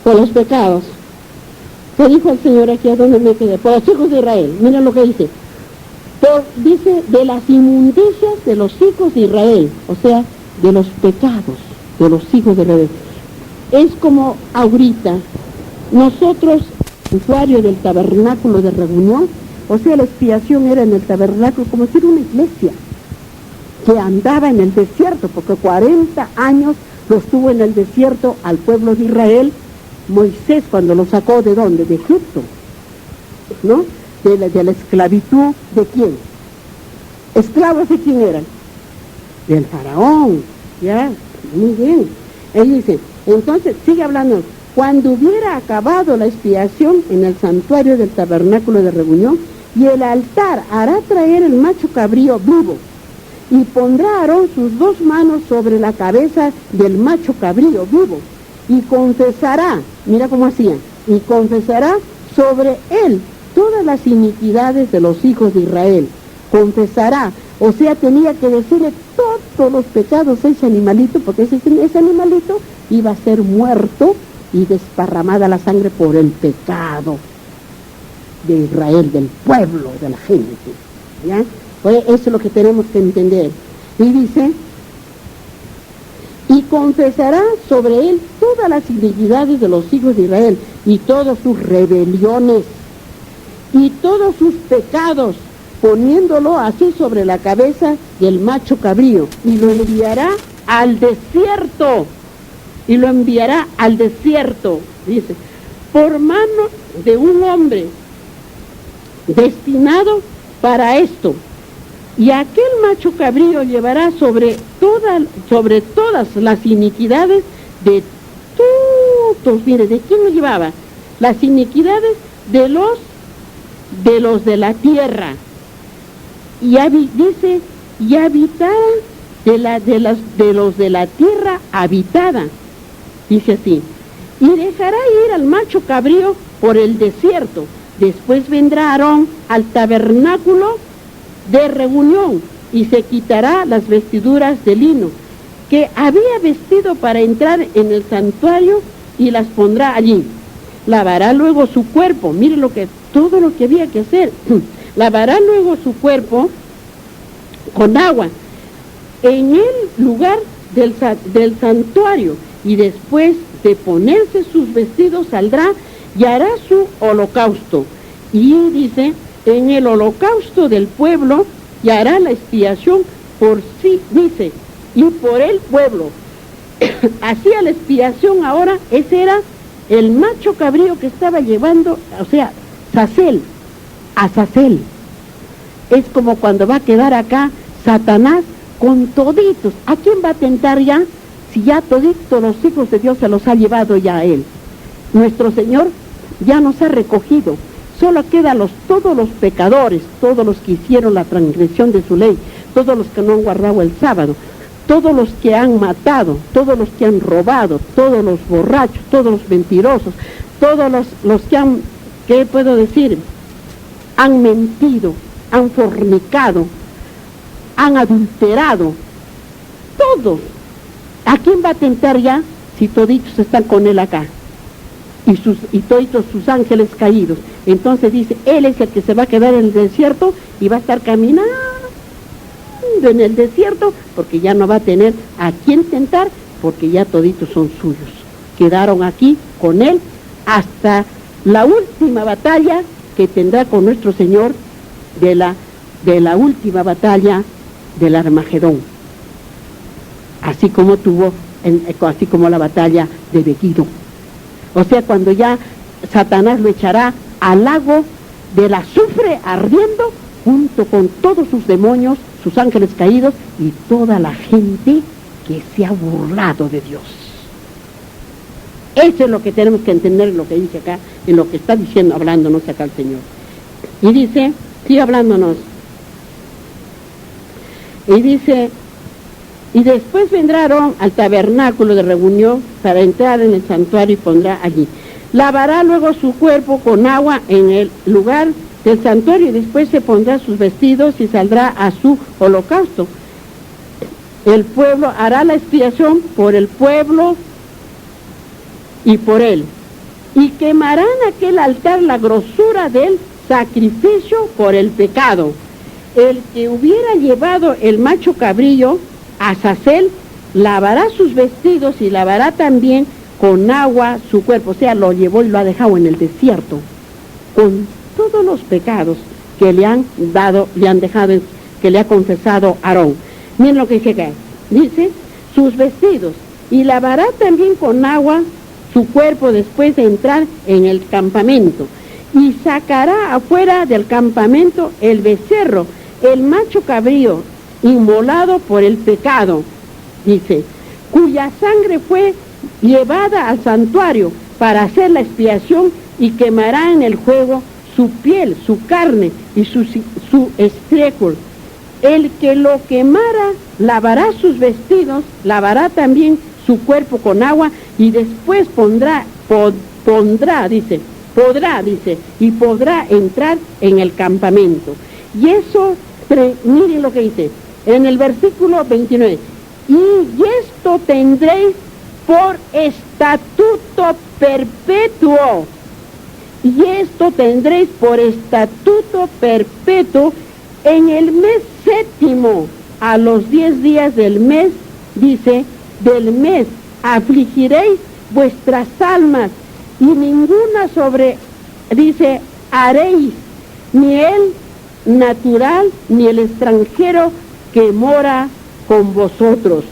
por los pecados. ¿Qué dijo el Señor aquí? ¿A dónde me quedé? Por los hijos de Israel. Miren lo que dice. Dice, de las inmundicias de los hijos de Israel. O sea, de los pecados de los hijos de Israel. Es como ahorita, nosotros, usuario del tabernáculo de reunión, o sea, la expiación era en el tabernáculo, como si era una iglesia que andaba en el desierto, porque 40 años lo estuvo en el desierto al pueblo de Israel, Moisés, cuando lo sacó ¿de dónde? De Egipto, ¿no? De la esclavitud, ¿de quién? ¿Esclavos de quién eran? Del faraón, ya, muy bien. Él dice, entonces, sigue hablando, cuando hubiera acabado la expiación en el santuario del tabernáculo de reunión, y el altar hará traer el macho cabrío vivo, y pondrá Aarón sus 2 manos sobre la cabeza del macho cabrío vivo, y confesará, mira cómo hacían, y confesará sobre él todas las iniquidades de los hijos de Israel. Confesará, o sea, tenía que decirle todos los pecados a ese animalito, porque ese animalito iba a ser muerto y desparramada la sangre por el pecado de Israel, del pueblo, de la gente, ¿ya? Pues eso es lo que tenemos que entender. Y dice, y confesará sobre él todas las iniquidades de los hijos de Israel, y todas sus rebeliones, y todos sus pecados, poniéndolo así sobre la cabeza del macho cabrío, y lo enviará al desierto, dice, por mano de un hombre destinado para esto, y aquel macho cabrío llevará sobre todas las iniquidades de todos. Mire, ¿de quién lo llevaba? Las iniquidades de los de la tierra, y dice, y habitará de los de la tierra habitada, dice así, y dejará ir al macho cabrío por el desierto. Después vendrá Aarón al tabernáculo de reunión y se quitará las vestiduras de lino que había vestido para entrar en el santuario, y las pondrá allí. Lavará luego su cuerpo, mire todo lo que había que hacer. Lavará luego su cuerpo con agua en el lugar del santuario, y después de ponerse sus vestidos saldrá y hará su holocausto. Y dice, en el holocausto del pueblo, y hará la expiación por sí, dice, y por el pueblo. Hacía la expiación ahora, ese era el macho cabrío que estaba llevando, o sea, Azazel. Es como cuando va a quedar acá Satanás con toditos. ¿A quién va a tentar ya? Si ya toditos los hijos de Dios se los ha llevado ya a él. Nuestro Señor ya nos ha recogido. Solo quedan todos los pecadores, todos los que hicieron la transgresión de su ley, todos los que no han guardado el sábado, todos los que han matado, todos los que han robado, todos los borrachos, todos los mentirosos, todos los que han, ¿qué puedo decir? Han mentido, han fornicado, han adulterado, todos. ¿A quién va a tentar ya si toditos están con él acá? Y toditos sus ángeles caídos. Entonces dice, él es el que se va a quedar en el desierto y va a estar caminando en el desierto porque ya no va a tener a quién tentar porque ya toditos son suyos. Quedaron aquí con él hasta la última batalla que tendrá con nuestro Señor de la última batalla del Armagedón. Así como así como la batalla de Megiddo. O sea, cuando ya Satanás lo echará al lago del azufre ardiendo, junto con todos sus demonios, sus ángeles caídos y toda la gente que se ha burlado de Dios. Eso es lo que tenemos que entender en lo que dice acá, en lo que está diciendo, hablándonos acá el Señor. Y dice, sigue hablándonos. Y dice, y después vendrá Aarón al tabernáculo de reunión para entrar en el santuario y pondrá allí. Lavará luego su cuerpo con agua en el lugar del santuario y después se pondrá sus vestidos y saldrá a su holocausto. El pueblo hará la expiación por el pueblo y por él. Y quemarán aquel altar la grosura del sacrificio por el pecado. El que hubiera llevado el macho cabrillo, Azazel, lavará sus vestidos y lavará también con agua su cuerpo. O sea, lo llevó y lo ha dejado en el desierto, con todos los pecados que le han dejado, que le ha confesado Aarón. Miren lo que dice acá. Dice, sus vestidos, y lavará también con agua su cuerpo después de entrar en el campamento. Y sacará afuera del campamento el becerro, el macho cabrío, inmolado por el pecado, dice, cuya sangre fue llevada al santuario para hacer la expiación, y quemará en el fuego su piel, su carne y su estiércol. El que lo quemara lavará sus vestidos, lavará también su cuerpo con agua y después podrá entrar en el campamento. Y eso, miren lo que dice en el versículo 29, y esto tendréis por estatuto perpetuo. Y esto tendréis por estatuto perpetuo en el mes séptimo, a los 10 días del mes, dice, del mes, afligiréis vuestras almas, y ninguna haréis, ni el natural, ni el extranjero que mora con vosotros,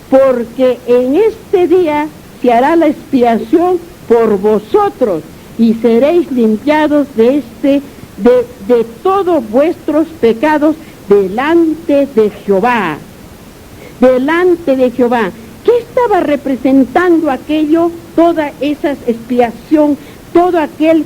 porque en este día se hará la expiación por vosotros, y seréis limpiados de todos vuestros pecados delante de Jehová. Delante de Jehová. ¿Qué estaba representando aquello? Toda esa expiación, todo aquel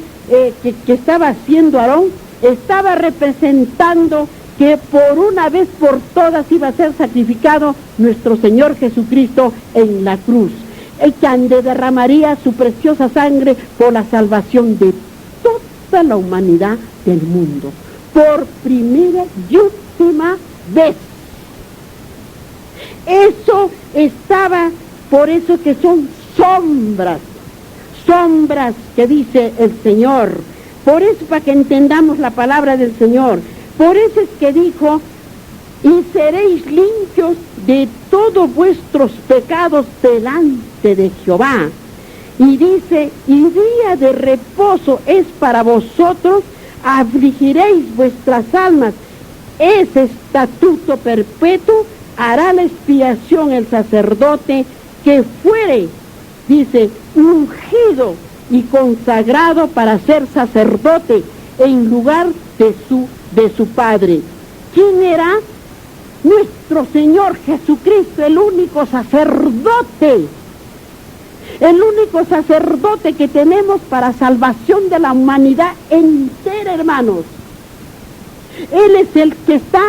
que estaba haciendo Aarón, estaba representando que por una vez por todas iba a ser sacrificado nuestro Señor Jesucristo en la cruz. El que derramaría su preciosa sangre por la salvación de toda la humanidad del mundo, por primera y última vez. Eso estaba, por eso que son sombras que dice el Señor. Por eso, para que entendamos la palabra del Señor, por eso es que dijo, y seréis limpios de todos vuestros pecados delante de Jehová. Y dice, y día de reposo es para vosotros, afligiréis vuestras almas. Ese estatuto perpetuo hará la expiación el sacerdote que fuere, dice, ungido y consagrado para ser sacerdote en lugar de su padre. ¿Quién era? Nuestro Señor Jesucristo, el único sacerdote. El único sacerdote que tenemos para salvación de la humanidad entera, hermanos. Él es el que está,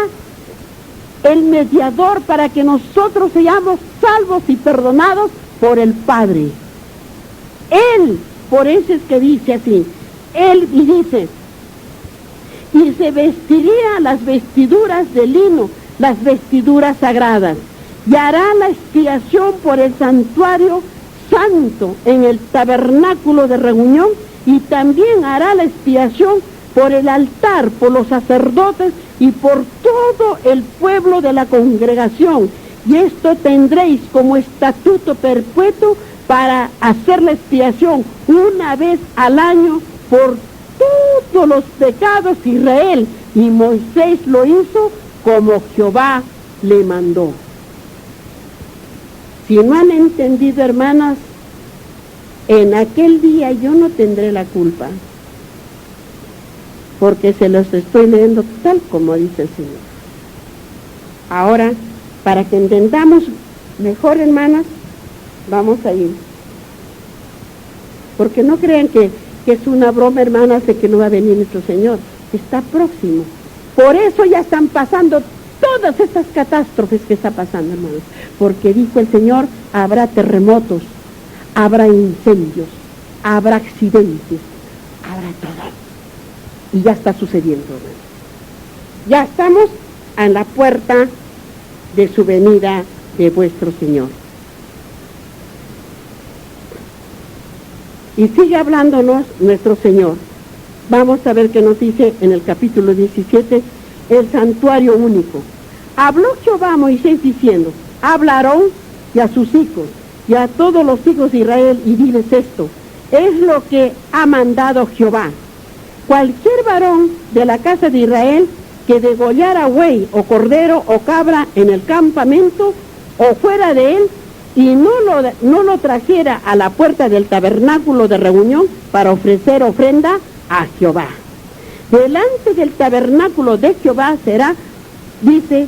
el mediador para que nosotros seamos salvos y perdonados por el Padre. Él, por eso es que dice así, Él y dice, y se vestiría las vestiduras de lino, las vestiduras sagradas, y hará la expiación por el santuario santo en el tabernáculo de reunión, y también hará la expiación por el altar, por los sacerdotes y por todo el pueblo de la congregación. Y esto tendréis como estatuto perpetuo para hacer la expiación una vez al año por todos los pecados de Israel. Y Moisés lo hizo como Jehová le mandó. Si no han entendido, hermanas, en aquel día yo no tendré la culpa, porque se los estoy leyendo tal como dice el Señor. Ahora, para que entendamos mejor, hermanas, vamos a ir. Porque no crean que es una broma, hermanas, de que no va a venir nuestro Señor. Está próximo. Por eso ya están pasando todas estas catástrofes que está pasando, hermanos. Porque dijo el Señor, habrá terremotos, habrá incendios, habrá accidentes, habrá todo. Y ya está sucediendo, hermanos. Ya estamos en la puerta de su venida de vuestro Señor. Y sigue hablándonos nuestro Señor. Vamos a ver qué nos dice en el capítulo 17, el santuario único. Habló Jehová a Moisés diciendo, habla a Aarón y a sus hijos y a todos los hijos de Israel y diles esto, es lo que ha mandado Jehová. Cualquier varón de la casa de Israel que degollara buey o cordero o cabra en el campamento o fuera de él y no lo trajera a la puerta del tabernáculo de reunión para ofrecer ofrenda a Jehová. Delante del tabernáculo de Jehová será, dice,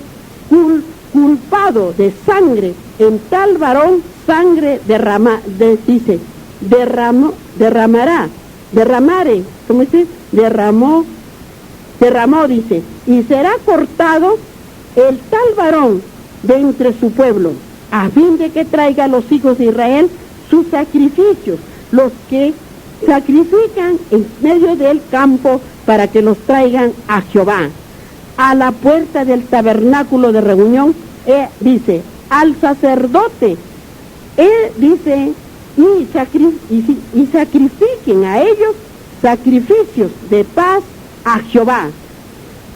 culpado de sangre, en tal varón sangre derramare, ¿cómo dice? Derramó, dice, y será cortado el tal varón de entre su pueblo, a fin de que traiga a los hijos de Israel sus sacrificios, los que sacrifican en medio del campo para que los traigan a Jehová. A la puerta del tabernáculo de reunión, dice, al sacerdote, dice, y sacrifiquen a ellos sacrificios de paz a Jehová.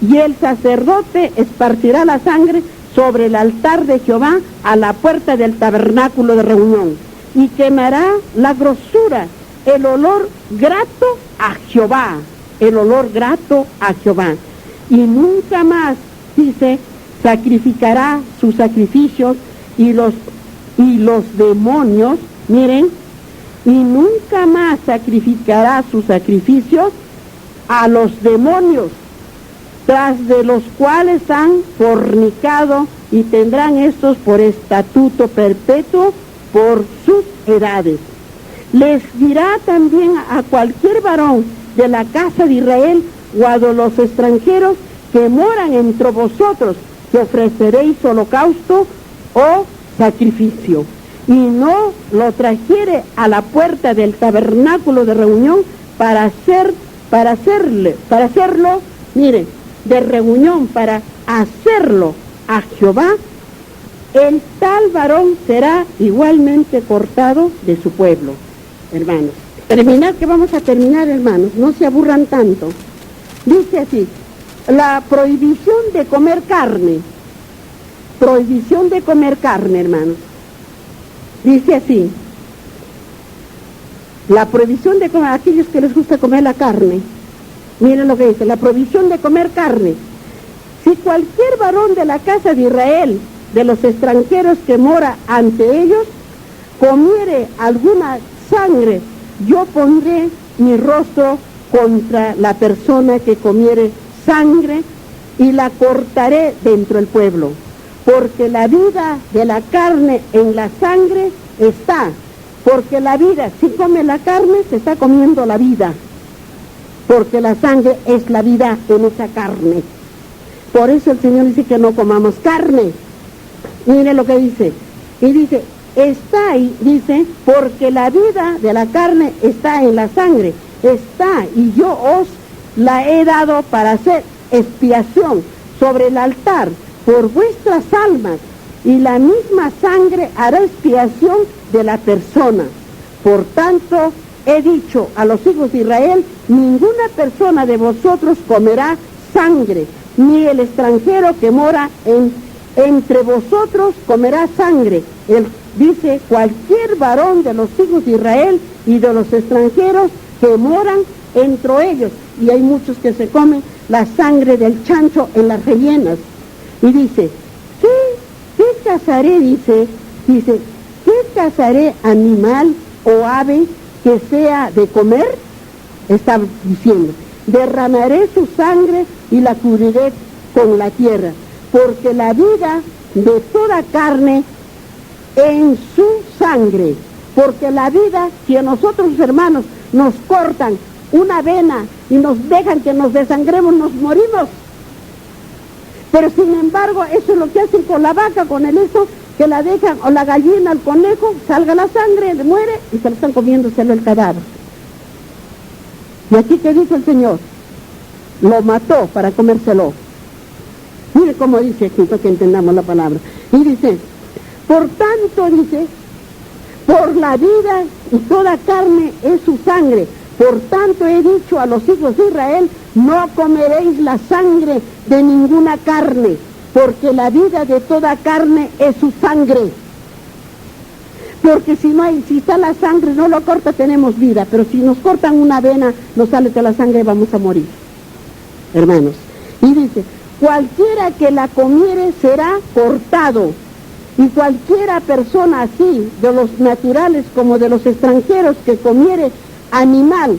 Y el sacerdote esparcirá la sangre sobre el altar de Jehová a la puerta del tabernáculo de reunión, y quemará la grosura, el olor grato a Jehová, el olor grato a Jehová. Y nunca más, dice, sacrificará sus sacrificios y los demonios, miren, y nunca más sacrificará sus sacrificios a los demonios, tras de los cuales han fornicado, y tendrán estos por estatuto perpetuo por sus edades. Les dirá también a cualquier varón de la casa de Israel o a los extranjeros que moran entre vosotros, que ofreceréis holocausto o sacrificio, y no lo trajere a la puerta del tabernáculo de reunión para hacerlo, mire, de reunión para hacerlo a Jehová, el tal varón será igualmente cortado de su pueblo. Hermanos, que vamos a terminar, hermanos, no se aburran tanto. Dice así, la prohibición de comer carne, hermanos. Dice así, la prohibición de comer, a aquellos que les gusta comer la carne, miren lo que dice, la prohibición de comer carne. Si cualquier varón de la casa de Israel, de los extranjeros que mora ante ellos, comiere alguna sangre yo pondré mi rostro contra la persona que comiere sangre y la cortaré dentro del pueblo, porque la vida de la carne en la sangre está, porque la vida, si come la carne, se está comiendo la vida, porque la sangre es la vida en esa carne. Por eso el Señor dice que no comamos carne. Mire lo que dice, y dice, está ahí, dice, porque la vida de la carne está en la sangre, está, y yo os la he dado para hacer expiación sobre el altar por vuestras almas, y la misma sangre hará expiación de la persona. Por tanto, he dicho a los hijos de Israel, ninguna persona de vosotros comerá sangre, ni el extranjero que mora entre vosotros comerá sangre. Él dice, cualquier varón de los hijos de Israel y de los extranjeros que moran entre ellos. Y hay muchos que se comen la sangre del chancho en las rellenas. Y dice, ¿qué cazaré? Dice, ¿qué cazaré animal o ave que sea de comer? Está diciendo, derramaré su sangre y la cubriré con la tierra, porque la vida de toda carne en su sangre, porque la vida, si a nosotros hermanos nos cortan una vena y nos dejan que nos desangremos, nos morimos. Pero sin embargo, eso es lo que hacen con la vaca, con el eso, que la dejan, o la gallina, el conejo, salga la sangre, muere y se lo están comiéndoselo el cadáver. Y aquí que dice el Señor, lo mató para comérselo. Mire cómo dice aquí, para que entendamos la palabra. Y dice, por tanto, dice, por la vida y toda carne es su sangre. Por tanto he dicho a los hijos de Israel, no comeréis la sangre de ninguna carne, porque la vida de toda carne es su sangre. Porque si está la sangre, no lo corta, tenemos vida, pero si nos cortan una vena, nos sale de la sangre y vamos a morir, hermanos. Y dice, cualquiera que la comiere será cortado, y cualquiera persona así, de los naturales como de los extranjeros, que comiere animal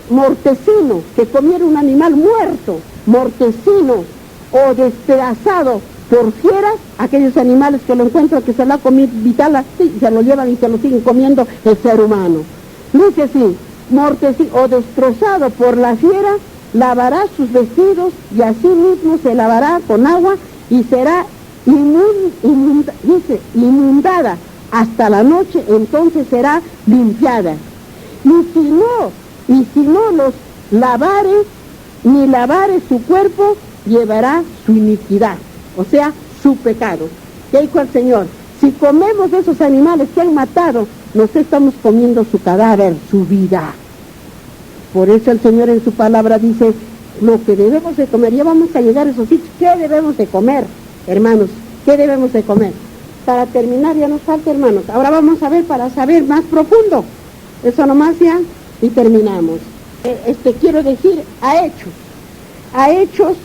mortecino, que comiere un animal muerto, mortecino o despedazado por fieras, aquellos animales que lo encuentran que se lo ha comido vital así, se lo llevan y se lo siguen comiendo el ser humano. Dice así, mortecino o destrozado por la fiera, lavará sus vestidos y así mismo se lavará con agua y será inmundada hasta la noche, entonces será limpiada. Y si no los lavare, ni lavare su cuerpo, llevará su iniquidad, o sea, su pecado. ¿Qué dijo el Señor? Si comemos de esos animales que han matado, nos estamos comiendo su cadáver, su vida. Por eso el Señor en su palabra dice, lo que debemos de comer, ya vamos a llegar a esos sitios, ¿qué debemos de comer, hermanos? ¿Qué debemos de comer? Para terminar, ya nos falta, hermanos. Ahora vamos a ver para saber más profundo. Eso nomás ya, y terminamos. Quiero decir, a Hechos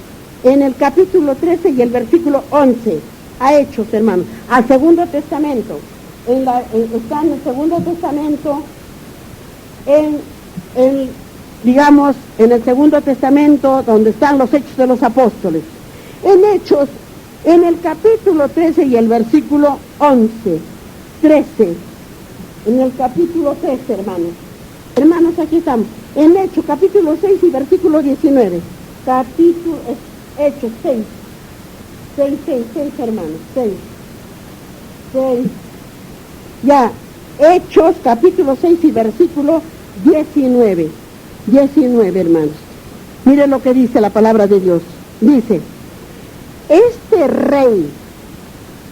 en el capítulo 13 y el versículo 11, a Hechos, hermanos, al Segundo Testamento, está en el Segundo Testamento, digamos, en el Segundo Testamento, donde están los Hechos de los Apóstoles. En Hechos, en el capítulo 13 y el versículo 13, en el capítulo 13, hermanos, aquí estamos, en Hechos, capítulo 6 y versículo 19, Hechos 6, hermanos, 6, ya, Hechos, capítulo 6 y versículo 19, hermanos, miren lo que dice la palabra de Dios, dice, este rey,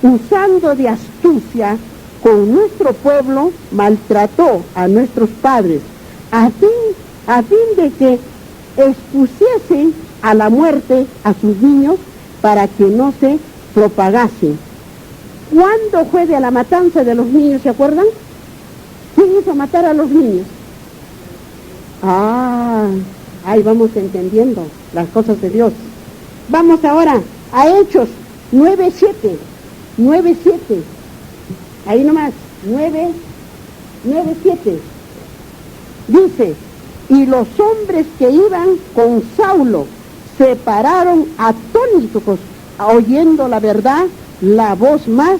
usando de astucia con nuestro pueblo, maltrató a nuestros padres, a fin de que expusiesen a la muerte a sus niños para que no se propagasen. ¿Cuándo fue de la matanza de los niños, se acuerdan? ¿Quién hizo matar a los niños? Ahí vamos entendiendo las cosas de Dios. Vamos ahora a Hechos 9:7, ahí nomás, 9:7. Dice, y los hombres que iban con Saulo se pararon atónitos, oyendo la verdad, la voz más,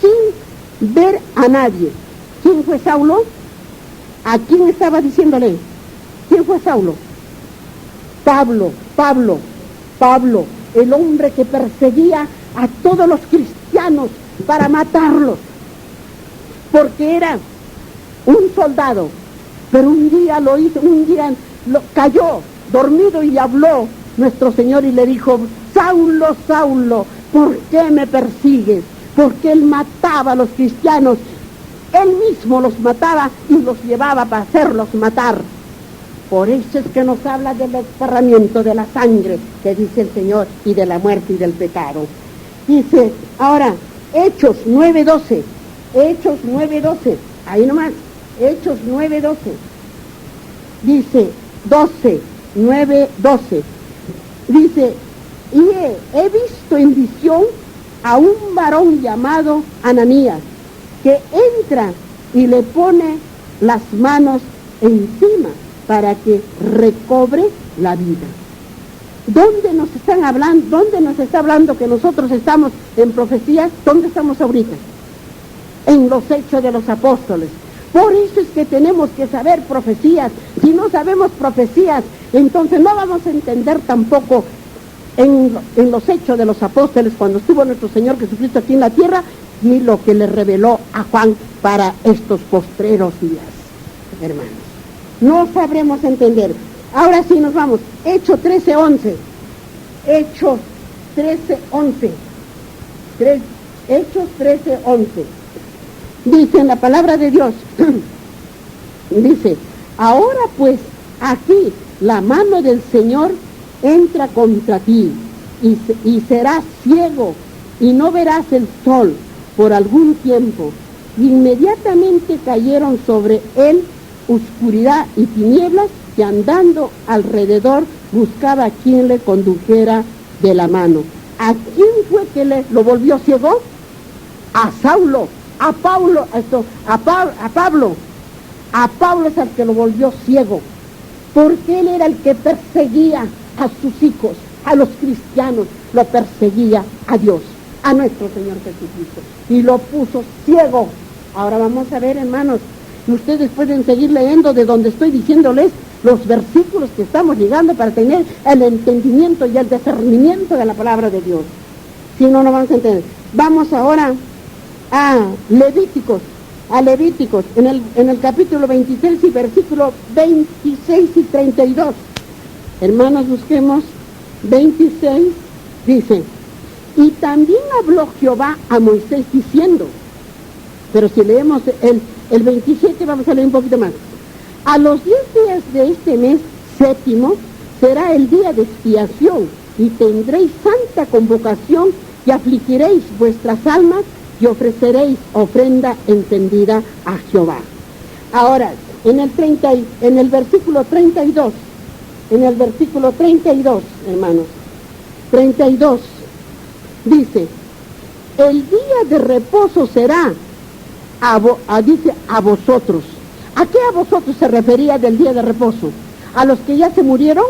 sin ver a nadie. ¿Quién fue Saulo? ¿A quién estaba diciéndole? ¿Quién fue Saulo? Pablo, el hombre que perseguía a todos los cristianos para matarlos, porque era un soldado, pero un día lo hizo, cayó dormido y habló nuestro Señor y le dijo, Saulo, Saulo, ¿por qué me persigues? Porque él mataba a los cristianos, él mismo los mataba y los llevaba para hacerlos matar. Por eso es que nos habla del desparramiento de la sangre, que dice el Señor, y de la muerte y del pecado. Dice, ahora, Hechos 9:12, ahí nomás, Hechos 9:12, dice, 9:12, dice, y he visto en visión a un varón llamado Ananías, que entra y le pone las manos encima para que recobre la vida. ¿Dónde nos están hablando? ¿Dónde nos está hablando que nosotros estamos en profecías? ¿Dónde estamos ahorita? En los Hechos de los Apóstoles. Por eso es que tenemos que saber profecías. Si no sabemos profecías, entonces no vamos a entender tampoco en los Hechos de los Apóstoles, cuando estuvo nuestro Señor Jesucristo aquí en la tierra, y lo que le reveló a Juan para estos postreros días, hermanos. No sabremos entender. Ahora sí nos vamos. Hechos 13:11. Hechos 13:11. Hechos 13:11. Dice en la palabra de Dios, dice, ahora pues aquí la mano del Señor entra contra ti y serás ciego y no verás el sol por algún tiempo. Y inmediatamente cayeron sobre él oscuridad y tinieblas, que andando alrededor buscaba a quien le condujera de la mano. ¿A quién fue que lo volvió ciego? A Saulo, a Pablo. A Pablo es el que lo volvió ciego, porque él era el que perseguía a sus hijos, a los cristianos, lo perseguía a Dios, a nuestro Señor Jesucristo, y lo puso ciego. Ahora vamos a ver, hermanos, y ustedes pueden seguir leyendo de donde estoy diciéndoles los versículos que estamos llegando para tener el entendimiento y el discernimiento de la palabra de Dios. Si no, no vamos a entender. Vamos ahora a Levíticos, en el capítulo 23 y versículo 26 y 32. Hermanos, busquemos 26, dice, y también habló Jehová a Moisés diciendo, pero si leemos el 27, vamos a leer un poquito más. A los 10 días de este mes séptimo será el día de expiación, y tendréis santa convocación, y afligiréis vuestras almas, y ofreceréis ofrenda encendida a Jehová. Ahora, en el versículo 32, hermanos, 32, dice, el día de reposo será, dice, a vosotros. ¿A qué a vosotros se refería del día de reposo? ¿A los que ya se murieron?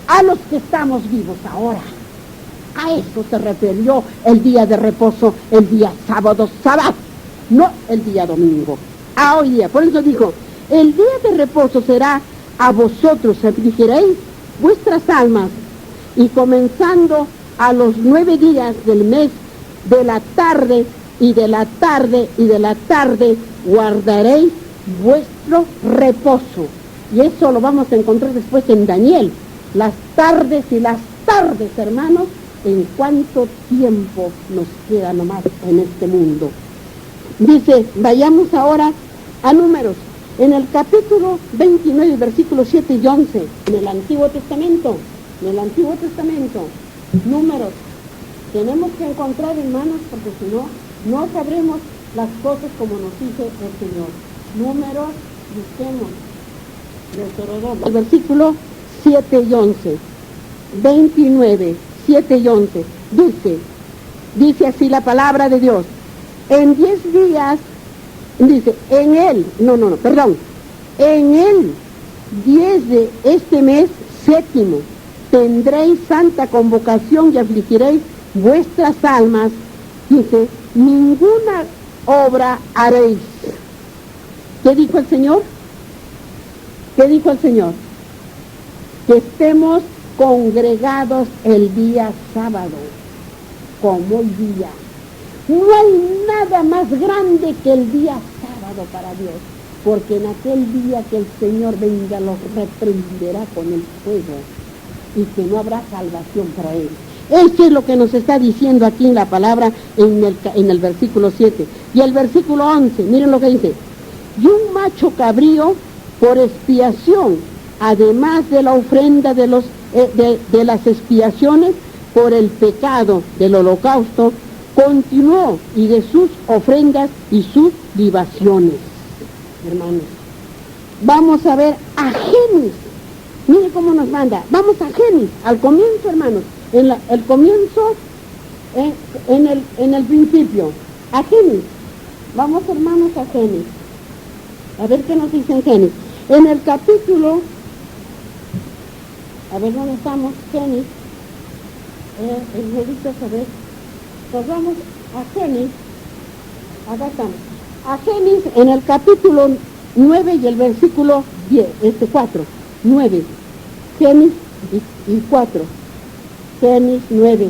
A los que estamos vivos ahora. A eso se refirió el día de reposo, el día sábado, no el día domingo. A hoy día, por eso dijo, el día de reposo será a vosotros, afligiréis vuestras almas, y comenzando a los 9 días del mes, de la tarde y de la tarde y de la tarde, guardaréis vuestro reposo. Y eso lo vamos a encontrar después en Daniel. Las tardes y las tardes, hermanos, en cuánto tiempo nos queda nomás en este mundo. Dice, vayamos ahora a Números, en el capítulo 29, versículos 7 y 11, en el Antiguo Testamento, Números. Tenemos que encontrar, hermanos, porque si no, no sabremos las cosas como nos dice el Señor. Números, busquemos, el versículo 7 y 11, 29, 7 y 11, dice así la palabra de Dios, en 10 días Dice, en el 10 de este mes séptimo tendréis santa convocación y afligiréis vuestras almas. Dice, ninguna obra haréis. ¿Qué dijo el Señor? ¿Qué dijo el Señor? Que estemos congregados el día sábado, como hoy día. No hay nada más grande que el día sábado para Dios, porque en aquel día que el Señor venga los reprenderá con el fuego y que no habrá salvación para él. Esto es lo que nos está diciendo aquí en la palabra en el versículo 7. Y el versículo 11, miren lo que dice. Y un macho cabrío por expiación, además de la ofrenda de las expiaciones por el pecado del holocausto, continuó y de sus ofrendas y sus libaciones. Hermanos, vamos a ver a Génesis. Mire cómo nos manda. Vamos a Génesis, al comienzo, hermanos. El comienzo, en el principio. A Génesis. Vamos, hermanos, a Génesis. A ver qué nos dice en Génesis. En el capítulo, a ver dónde estamos, Génesis. A ver. Nos vamos a Génesis. Acá estamos. A Génesis en el capítulo 9 y el versículo 4. 9. Génesis y 4. Génesis 9.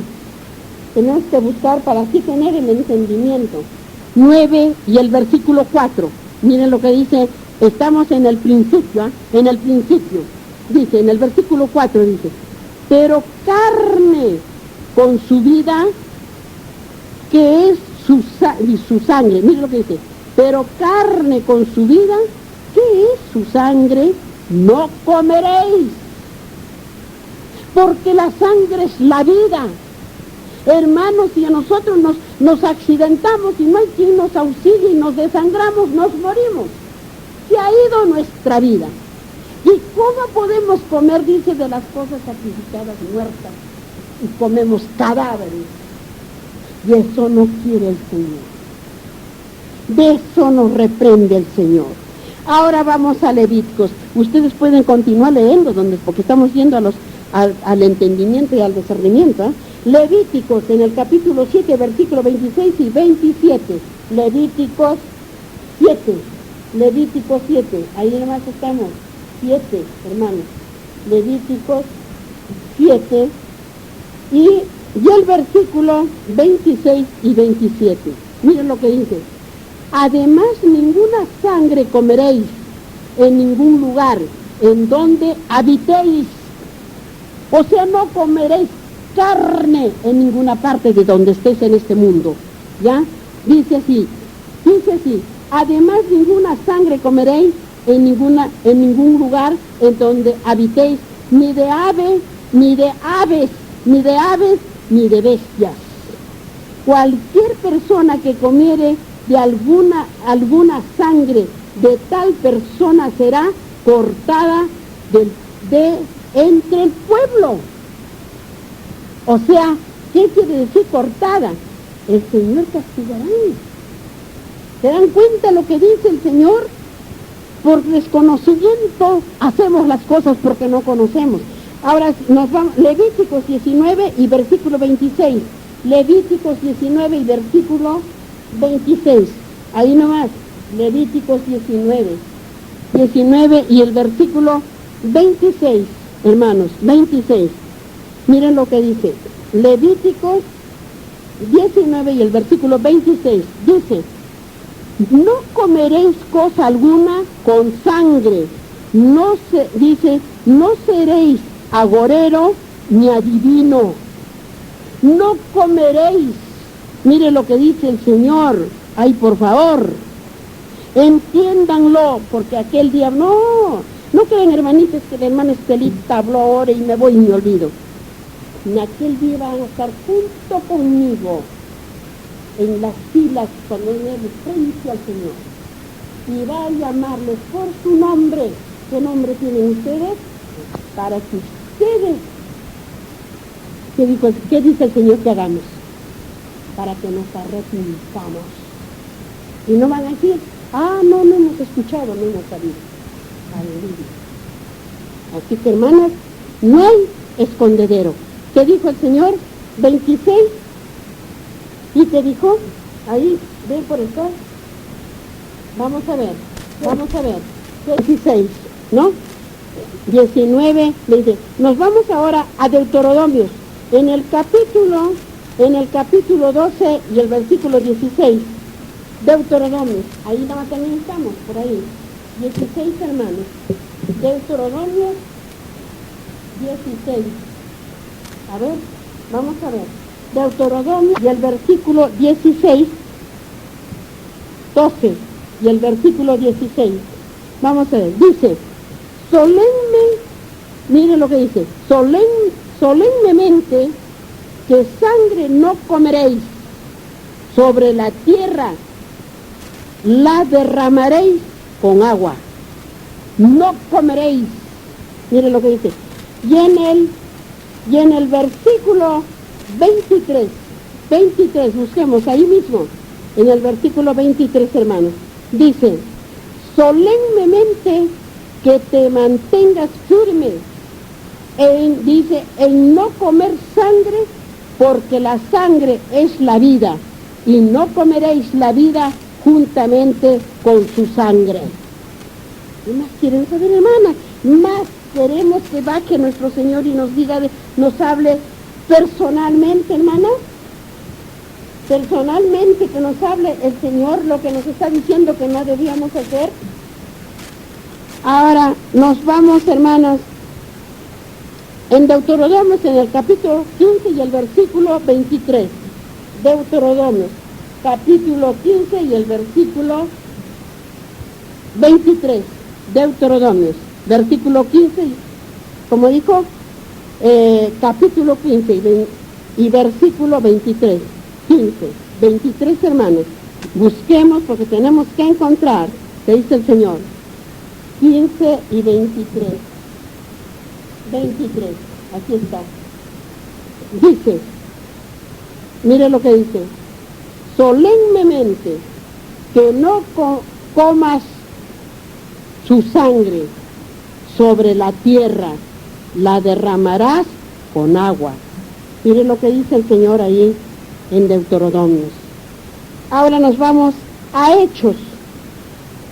Tenemos que buscar para así tener el entendimiento. 9 y el versículo 4. Miren lo que dice, estamos en el principio, en el principio. Dice, en el versículo 4 dice, pero carne con su vida, que es su sangre. Miren lo que dice, pero carne con su vida, que es su sangre, no comeréis, porque la sangre es la vida. Hermanos, si a nosotros nos accidentamos y no hay quien nos auxilie y nos desangramos, nos morimos. Se ha ido nuestra vida. ¿Y cómo podemos comer, dice, de las cosas sacrificadas muertas? Y comemos cadáveres. Y eso no quiere el Señor. De eso nos reprende el Señor. Ahora vamos a Levíticos. Ustedes pueden continuar leyendo, porque estamos yendo al entendimiento y al discernimiento. Levíticos en el capítulo 7, versículo 26 y 27. Levíticos 7. Levíticos 7. Ahí nomás estamos. 7, hermanos. Levíticos 7. Y el versículo 26 y 27. Miren lo que dice. Además, ninguna sangre comeréis en ningún lugar en donde habitéis. O sea, no comeréis carne en ninguna parte de donde estés en este mundo. ¿Ya? Dice así. Además, ninguna sangre comeréis en ningún lugar en donde habitéis, ni de aves, ni de bestias. Cualquier persona que comiere de alguna sangre de tal persona será cortada de entre el pueblo. O sea, ¿qué quiere decir cortada? El Señor castigará. ¿Se dan cuenta lo que dice el Señor? Por desconocimiento hacemos las cosas porque no conocemos. Ahora nos vamos, Levíticos 19 y versículo 26. Levíticos 19 y versículo 26. Ahí nomás, Levíticos 19 y el versículo 26, hermanos, 26. Miren lo que dice. Levíticos 19 y el versículo 26. Dice, no comeréis cosa alguna con sangre. No seréis agorero ni adivino. No comeréis. Mire lo que dice el Señor. Ay, por favor, entiéndanlo, porque aquel día, no crean, hermanitas, que la hermana Estelita habló ahora y me voy y me olvido. En aquel día van a estar junto conmigo en las filas cuando viene frente al Señor. Y va a llamarles por su nombre. ¿Qué nombre tienen ustedes? Para que ustedes, ¿qué dice el Señor que hagamos? Para que nos arrepintamos. Y no van a decir, No hemos escuchado, no hemos sabido. Aleluya. Así que, hermanas, no hay escondedero. ¿Qué dijo el Señor? 26. ¿Y qué dijo? Ahí, ven por acá. Vamos a ver. 16, ¿no? 19, le dice. Nos vamos ahora a Deuteronomios. En el capítulo 12 y el versículo 16. Deuteronomios. Ahí nada más también estamos, por ahí. 16, hermanos. Deuteronomios 16. A ver, vamos a ver. Deuteronomio y el versículo 16, 12 y el versículo 16. Vamos a ver, dice, mire lo que dice, solemnemente que sangre no comeréis sobre la tierra, la derramaréis con agua. No comeréis. Mire lo que dice. Y en el versículo 23, busquemos ahí mismo, en el versículo 23, hermanos, dice, solemnemente que te mantengas firme, en no comer sangre, porque la sangre es la vida, y no comeréis la vida juntamente con su sangre. ¿Qué más quieren saber, hermana? Más queremos que baje nuestro Señor y nos diga, nos hable personalmente, hermana. Personalmente que nos hable el Señor lo que nos está diciendo que no debíamos hacer. Ahora nos vamos, hermanas, en Deuteronomio, en el capítulo 15 y el versículo 23. Deuteronomio, capítulo 15 y el versículo 23. Deuteronomio, versículo 15, como dijo, capítulo 15 y versículo 23. 15, 23, hermanos. Busquemos porque tenemos que encontrar, que dice el Señor. 15 y 23. 23, aquí está. Dice, mire lo que dice, solemnemente que no comas su sangre sobre la tierra, la derramarás con agua. Mire lo que dice el Señor ahí en Deuteronomio. Ahora nos vamos a Hechos,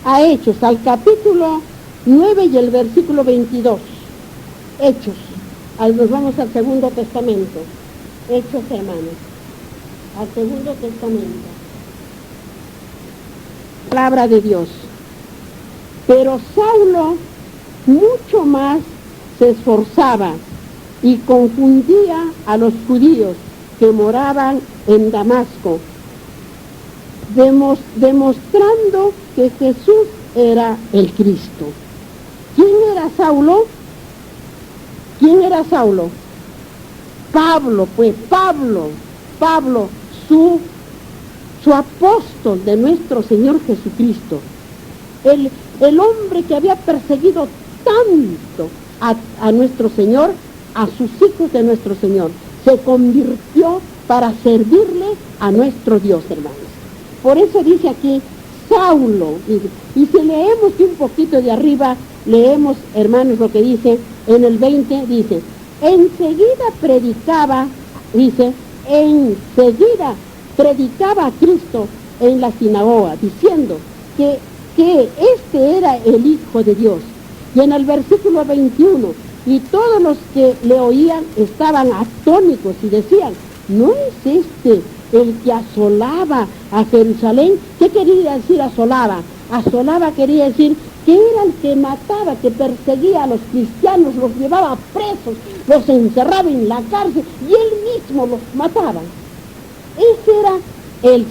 al capítulo 9 y el versículo 22. Hechos, nos vamos al Segundo Testamento. Hechos, hermanos, al Segundo Testamento. Palabra de Dios. Pero Saulo mucho más se esforzaba y confundía a los judíos que moraban en Damasco, demostrando que Jesús era el Cristo. ¿Quién era Saulo? Pablo, pues Pablo, su apóstol de nuestro Señor Jesucristo, el hombre que había perseguido tanto a nuestro Señor, a sus hijos de nuestro Señor, se convirtió para servirle a nuestro Dios, hermanos. Por eso dice aquí Saulo, y si leemos un poquito de arriba, leemos, hermanos, lo que dice en el 20, dice, enseguida predicaba a Cristo en la sinagoga, diciendo que este era el Hijo de Dios. Y en el versículo 21, y todos los que le oían estaban atónitos y decían, ¿no es este el que asolaba a Jerusalén? ¿Qué quería decir asolaba? Asolaba quería decir que era el que mataba, que perseguía a los cristianos, los llevaba presos, los encerraba en la cárcel y él mismo los mataba. Ese era el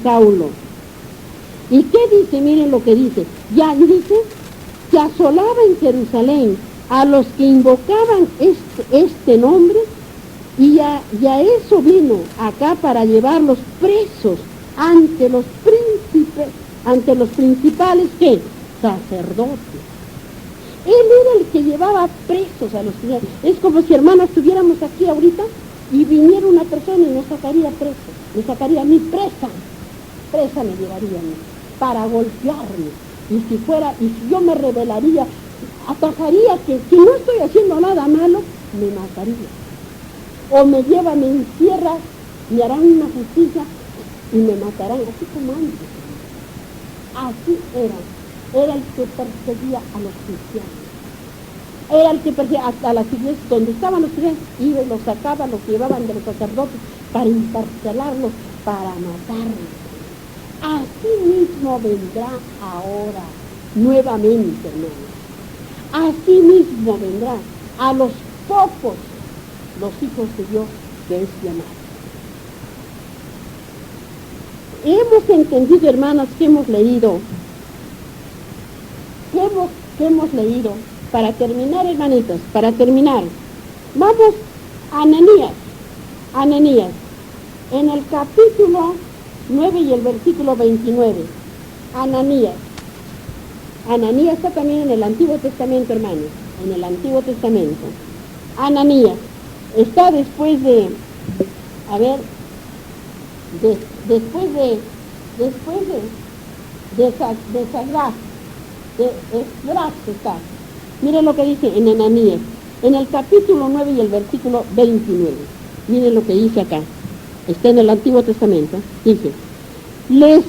Saulo. ¿Y qué dice? Miren lo que dice. Ya dice que asolaba en Jerusalén a los que invocaban este nombre, y a eso vino acá para llevarlos presos ante los principales, ¿qué? Sacerdotes. Él era el que llevaba presos a los cristianos. Es como si, hermanos, estuviéramos aquí ahorita y viniera una persona y nos sacaría presos, me sacaría a mí presa. presa me llevarían para golpearme. Y si yo me rebelaría, atajaría que si no estoy haciendo nada malo, me mataría. O me llevan, me encierran, me harán una justicia y me matarán, así como antes. Así era el que perseguía a los cristianos. Era el que perseguía hasta las iglesias donde estaban los cristianos, iba y los sacaba, los llevaban de los sacerdotes para encarcelarlos, para matarlos. Así mismo vendrá ahora, nuevamente, hermanos. Así mismo vendrá a los pocos, los hijos de Dios, que es llamado. Hemos entendido, hermanas, que hemos leído. ¿Qué hemos leído? Para terminar, hermanitas, para terminar. Vamos a Ananías, en el capítulo 9 y el versículo 29. Ananías está también en el Antiguo Testamento, hermanos, en el Antiguo Testamento. Ananías está después de Sagras, de Esdras está. Miren lo que dice en Ananías, en el capítulo 9 y el versículo 29. Miren lo que dice acá. Está en el Antiguo Testamento. Dice, les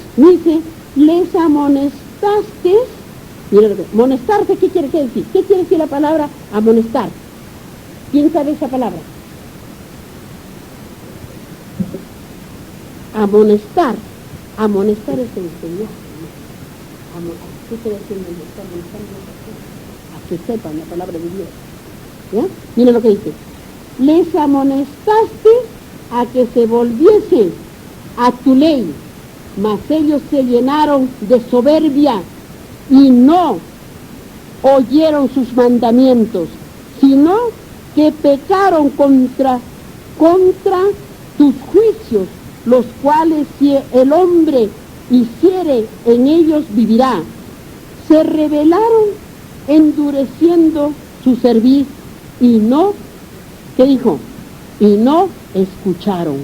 amonestaste. Miren lo que, amonestarse, ¿qué quiere decir? ¿Qué quiere decir la palabra amonestar? ¿Quién sabe esa palabra? Amonestar es enseñar. ¿Qué estoy haciendo? A que sepan la palabra de Dios. ¿Ya? Miren lo que dice. Les amonestaste a que se volviesen a tu ley, mas ellos se llenaron de soberbia y no oyeron sus mandamientos, sino que pecaron contra tus juicios, los cuales si el hombre hiciere en ellos vivirá. Se rebelaron endureciendo su cerviz y no, ¿qué dijo? Y no escucharon.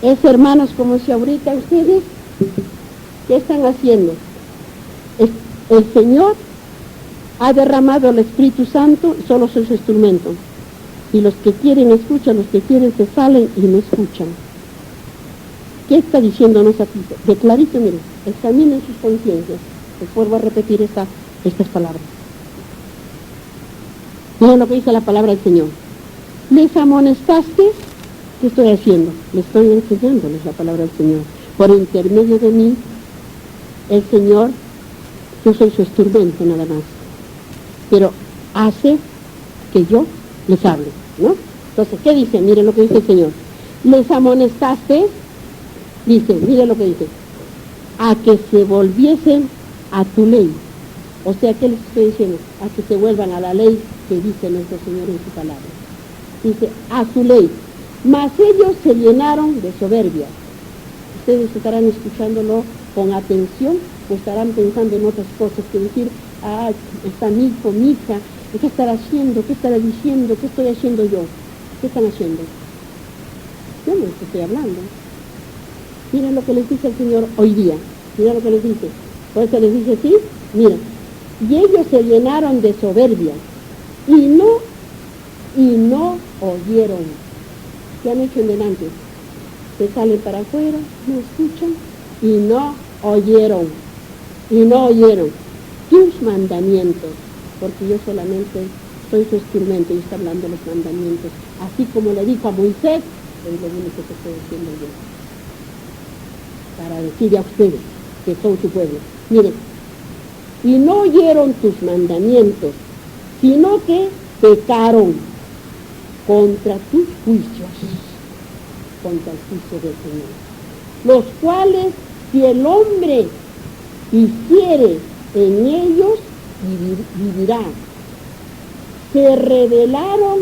Es, hermanos, como si ahorita ustedes, ¿qué están haciendo? El Señor ha derramado el Espíritu Santo y solo soy su instrumento. Y los que quieren escuchan, los que quieren se salen y no escuchan. ¿Qué está diciéndonos aquí? De clarito, miren, examinen sus conciencias. Les vuelvo a repetir estas palabras. Miren lo que dice la palabra del Señor. Les amonestaste, ¿qué estoy haciendo? Les estoy enseñándoles la palabra del Señor. Por intermedio de mí, el Señor, yo soy su instrumento nada más. Pero hace que yo les hable, ¿no? Entonces, ¿qué dice? Miren lo que dice el Señor. Les amonestaste, dice, miren lo que dice, a que se volviesen a tu ley. O sea, ¿qué les estoy diciendo? A que se vuelvan a la ley que dice nuestro Señor en su palabra. Dice, a su ley. Mas ellos se llenaron de soberbia. Ustedes estarán escuchándolo con atención o estarán pensando en otras cosas que decir, está mi hijo, mi hija, ¿qué estará haciendo? ¿Qué estará diciendo? ¿Qué estoy haciendo yo? ¿Qué están haciendo? Yo no les estoy hablando. Miren lo que les dice el Señor hoy día. Miren lo que les dice. Por eso les dice así, mira. Y ellos se llenaron de soberbia y no oyeron. ¿Qué han hecho en delante? Se salen para afuera, no escuchan y no oyeron. Tus mandamientos, porque yo solamente soy su instrumento y está hablando los mandamientos. Así como le dijo a Moisés, es lo único que estoy haciendo yo. Para decirle a ustedes que son su pueblo. Miren, y no oyeron tus mandamientos, sino que pecaron contra tus juicios, contra el juicio del Señor, los cuales si el hombre hiciere en ellos, vivirá. Se rebelaron,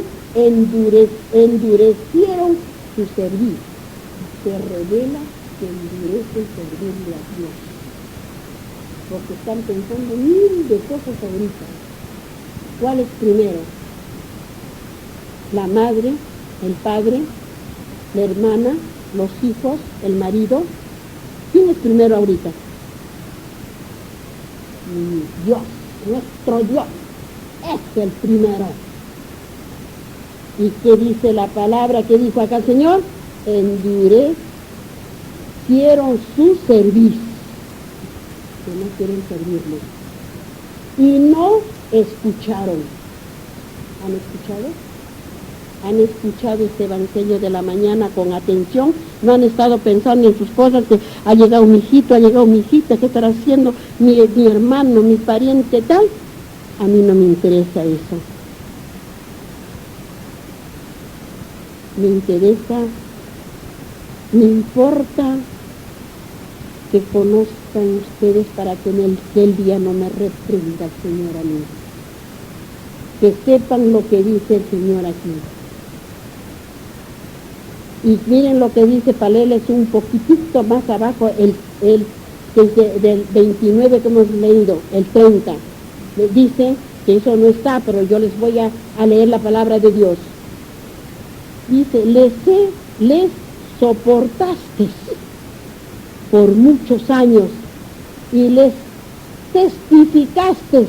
endurecieron su servir. Se revela, se endurece servirle a Dios. Porque están pensando mil de cosas ahorita. ¿Cuál es primero? La madre, el padre, la hermana, los hijos, el marido, ¿Quién es primero ahorita? Dios, nuestro Dios, es el primero. ¿Y qué dice la palabra que dijo acá el Señor? Endurecieron su servicio, que no quieren servirle, y no escucharon. ¿Han escuchado? ¿Han escuchado este evangelio de la mañana con atención? ¿No han estado pensando en sus cosas? Que ha llegado mi hijito, ha llegado mi hijita, ¿qué estará haciendo mi hermano, mi pariente tal? A mí no me interesa eso. Me interesa, me importa que conozcan ustedes para que en aquel día no me reprenda el Señor a mí. Que sepan lo que dice el Señor aquí. Y miren lo que dice, para leerles un poquitito más abajo, el del 29 que hemos leído, el 30. Dice que eso no está, pero yo les voy a leer la palabra de Dios. Dice, les soportaste por muchos años y les testificaste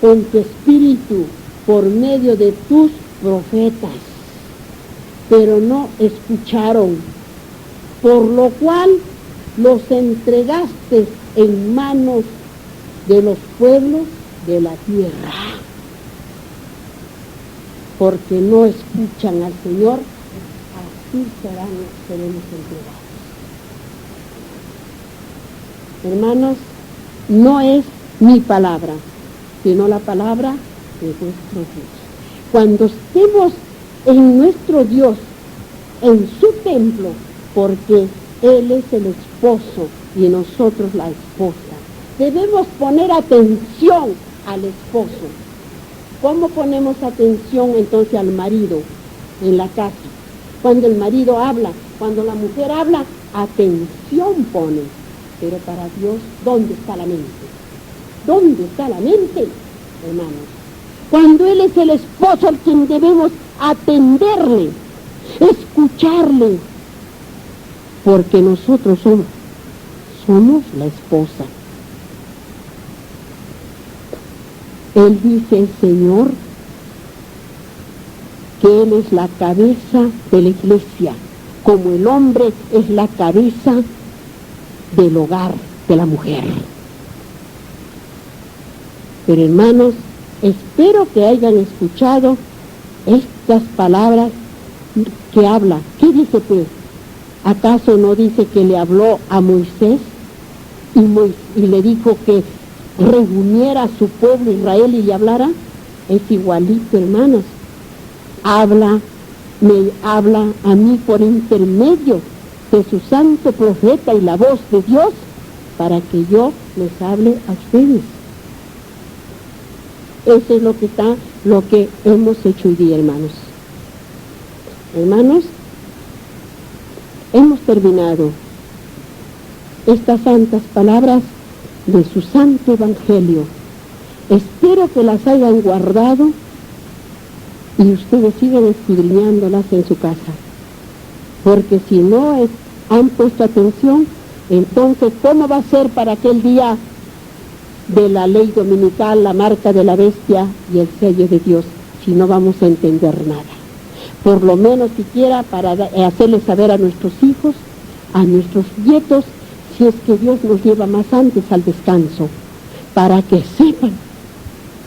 con tu espíritu por medio de tus profetas, pero no escucharon, por lo cual los entregaste en manos de los pueblos de la tierra, porque no escuchan al Señor, así seremos entregados. Hermanos, no es mi palabra, sino la palabra de nuestro Dios. Cuando estemos en nuestro Dios, en su templo, porque Él es el esposo y nosotros la esposa, debemos poner atención al esposo. ¿Cómo ponemos atención entonces al marido en la casa? Cuando el marido habla, cuando la mujer habla, atención pone. Pero para Dios, ¿dónde está la mente? ¿Dónde está la mente, hermanos? Cuando Él es el esposo al quien debemos atenderle, escucharle, porque nosotros somos la esposa. Él dice, el Señor, que Él es la cabeza de la iglesia, como el hombre es la cabeza del hogar de la mujer. Pero hermanos, espero que hayan escuchado estas palabras que habla. ¿Qué dice pues? ¿Acaso no dice que le habló a Moisés y le dijo que reuniera a su pueblo Israel y le hablara? Es igualito, hermanos. Me habla a mí por intermedio de su santo profeta y la voz de Dios, para que yo les hable a ustedes. Eso es lo que hemos hecho hoy día, hermanos. Hermanos, hemos terminado estas santas palabras de su santo evangelio. Espero que las hayan guardado y ustedes sigan escudriñándolas en su casa. Porque si no han puesto atención, entonces, ¿cómo va a ser para aquel día de la ley dominical, la marca de la bestia y el sello de Dios, si no vamos a entender nada? Por lo menos siquiera para hacerles saber a nuestros hijos, a nuestros nietos, si es que Dios nos lleva más antes al descanso, para que sepan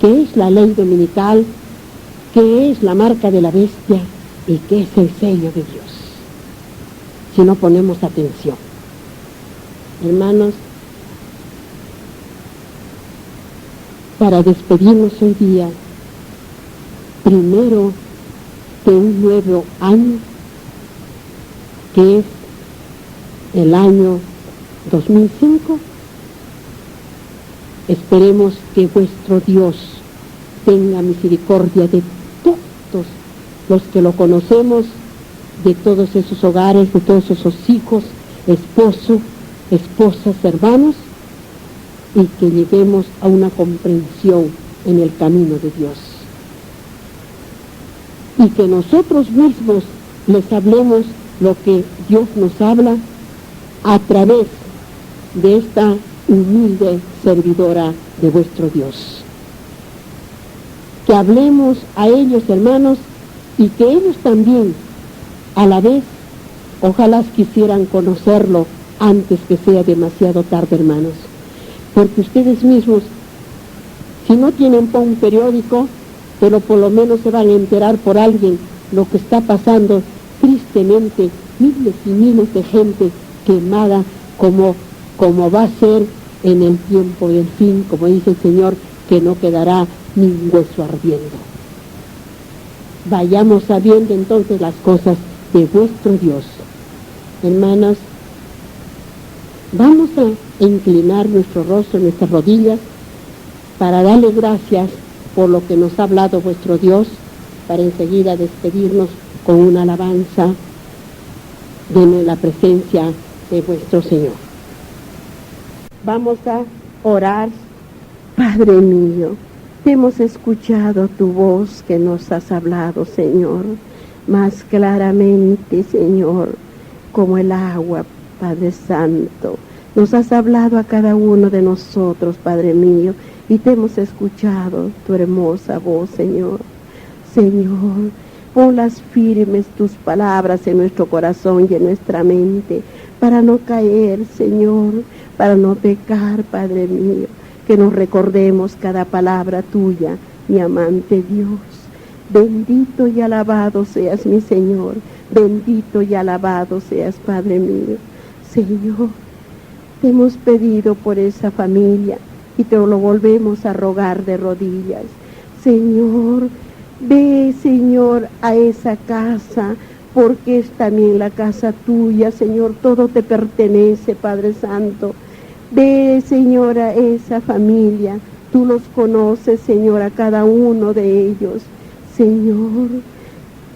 qué es la ley dominical, qué es la marca de la bestia y qué es el sello de Dios, si no ponemos atención. Hermanos, para despedirnos hoy día, primero de un nuevo año, que es el año 2005, esperemos que vuestro Dios tenga misericordia de todos los que lo conocemos, de todos esos hogares, de todos esos hijos, esposos, esposas, hermanos, y que lleguemos a una comprensión en el camino de Dios. Y que nosotros mismos les hablemos lo que Dios nos habla a través de esta humilde servidora de vuestro Dios. Que hablemos a ellos, hermanos, y que ellos también, a la vez, ojalá quisieran conocerlo antes que sea demasiado tarde, hermanos. Porque ustedes mismos, si no tienen un periódico, pero por lo menos se van a enterar por alguien lo que está pasando tristemente, miles y miles de gente quemada, como va a ser en el tiempo del fin, como dice el Señor, que no quedará ni un hueso ardiendo. Vayamos sabiendo entonces las cosas de vuestro Dios. Hermanos, vamos a inclinar nuestro rostro, nuestras rodillas, para darle gracias por lo que nos ha hablado vuestro Dios, para enseguida despedirnos con una alabanza de la presencia de vuestro Señor. Vamos a orar. Padre mío, hemos escuchado tu voz que nos has hablado, Señor, más claramente, Señor, como el agua, Padre Santo. Nos has hablado a cada uno de nosotros, Padre mío, y te hemos escuchado tu hermosa voz, Señor. Señor, ponlas firmes tus palabras en nuestro corazón y en nuestra mente, para no caer, Señor, para no pecar, Padre mío, que nos recordemos cada palabra tuya, mi amante Dios. Bendito y alabado seas, mi Señor, bendito y alabado seas, Padre mío. Señor, te hemos pedido por esa familia y te lo volvemos a rogar de rodillas. Señor, ve, Señor, a esa casa, porque es también la casa tuya, Señor, todo te pertenece, Padre Santo. Ve, Señor, a esa familia, tú los conoces, Señor, a cada uno de ellos. Señor,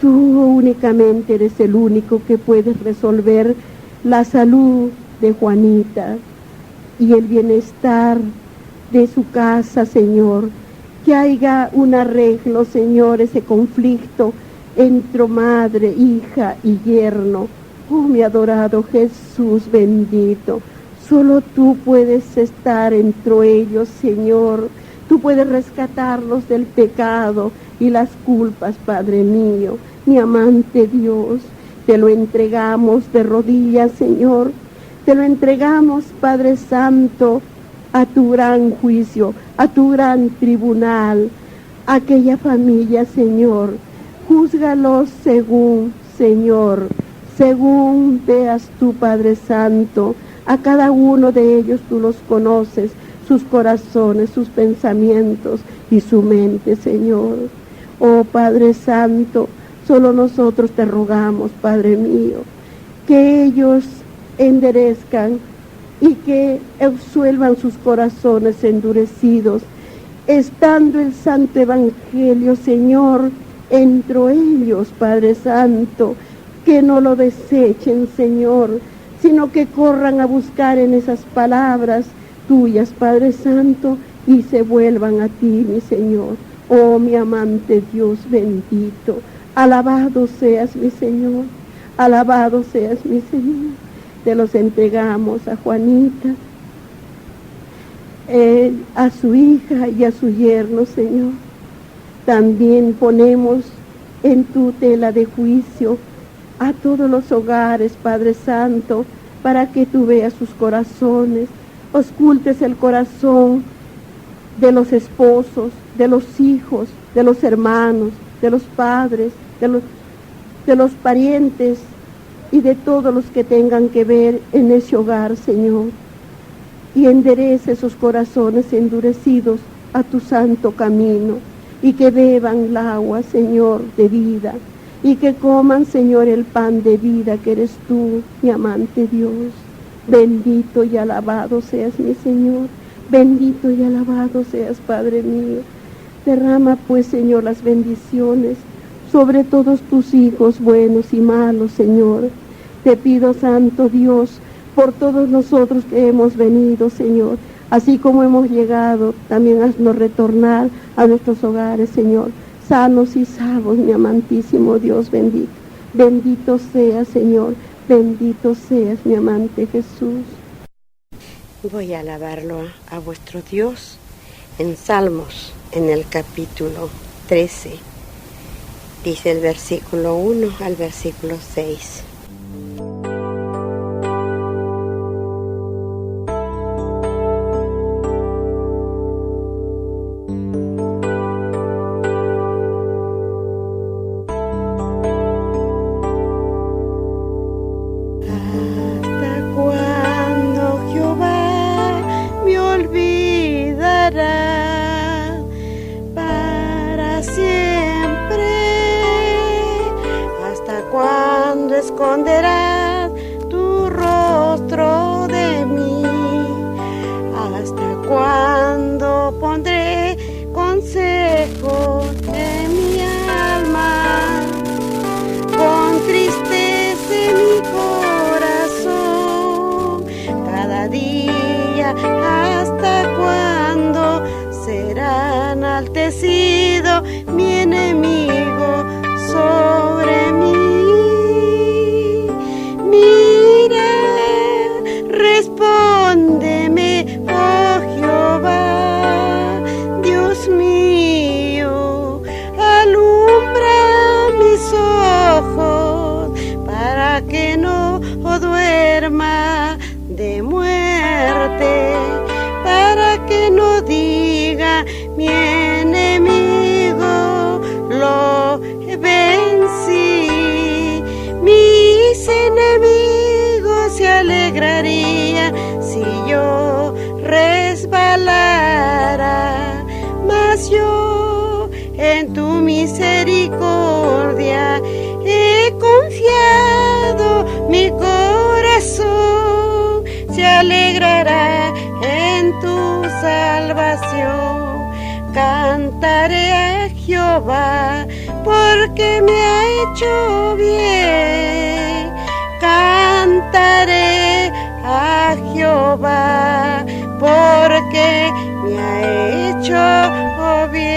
tú únicamente eres el único que puedes resolver la salud de Juanita y el bienestar de su casa, Señor. Que haya un arreglo, Señor, ese conflicto entre madre, hija y yerno. Oh, mi adorado Jesús bendito, solo tú puedes estar entre ellos, Señor. Tú puedes rescatarlos del pecado y las culpas, Padre mío. Mi amante Dios, te lo entregamos de rodillas, Señor. Te lo entregamos, Padre Santo, a tu gran juicio, a tu gran tribunal, a aquella familia, Señor. Júzgalos según, Señor, según veas tú, Padre Santo. A cada uno de ellos tú los conoces, sus corazones, sus pensamientos y su mente, Señor. Oh Padre Santo, solo nosotros te rogamos, Padre mío, que ellos enderezcan y que absuelvan sus corazones endurecidos, estando el Santo Evangelio, Señor, entre ellos, Padre Santo, que no lo desechen, Señor, sino que corran a buscar en esas palabras tuyas, Padre Santo, y se vuelvan a ti, mi Señor. Oh, mi amante Dios bendito, alabado seas, mi Señor, alabado seas, mi Señor. Te los entregamos a Juanita, a su hija y a su yerno, Señor. También ponemos en tu tela de juicio a todos los hogares, Padre Santo, para que tú veas sus corazones, auscultes el corazón de los esposos, de los hijos, de los hermanos, de los padres, de los parientes y de todos los que tengan que ver en ese hogar, Señor. Y enderece esos corazones endurecidos a tu santo camino, y que beban el agua, Señor, de vida, y que coman, Señor, el pan de vida que eres tú, mi amante Dios. Bendito y alabado seas, mi Señor, bendito y alabado seas, Padre mío. Derrama, pues, Señor, las bendiciones sobre todos tus hijos buenos y malos, Señor. Te pido, Santo Dios, por todos nosotros que hemos venido, Señor, así como hemos llegado, también haznos retornar a nuestros hogares, Señor, sanos y salvos, mi amantísimo Dios bendito. Bendito seas, Señor, bendito seas, mi amante Jesús. Voy a alabarlo a vuestro Dios en Salmos, en el capítulo 13. Dice el versículo 1 al versículo 6. Esconderás tu rostro de mí. ¿Hasta cuándo pondré consejo en mi alma? Con tristeza en mi corazón, cada día. ¿Hasta cuándo será enaltecido mi enemigo sobre mí? Respóndeme, oh Jehová, Dios mío, alumbra mis ojos para que no duerma de muerte, para que no diga mi enemigo lo vencí. Mis enemigos se alegraría si yo resbalara, mas yo en tu misericordia he confiado. Mi corazón se alegrará en tu salvación. Cantaré a Jehová porque me ha hecho bien. Cantaré a Jehová porque me ha hecho bien.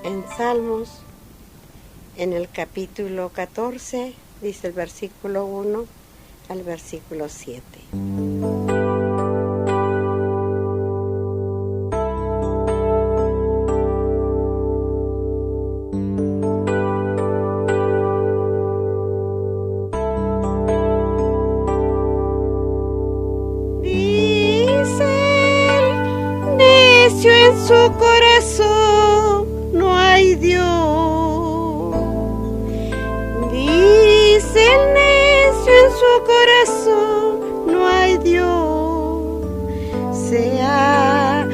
En Salmos, en el capítulo 14, dice el versículo 1 al versículo 7. En su corazón no hay Dios. Dice el necio en su corazón no hay Dios. Se ha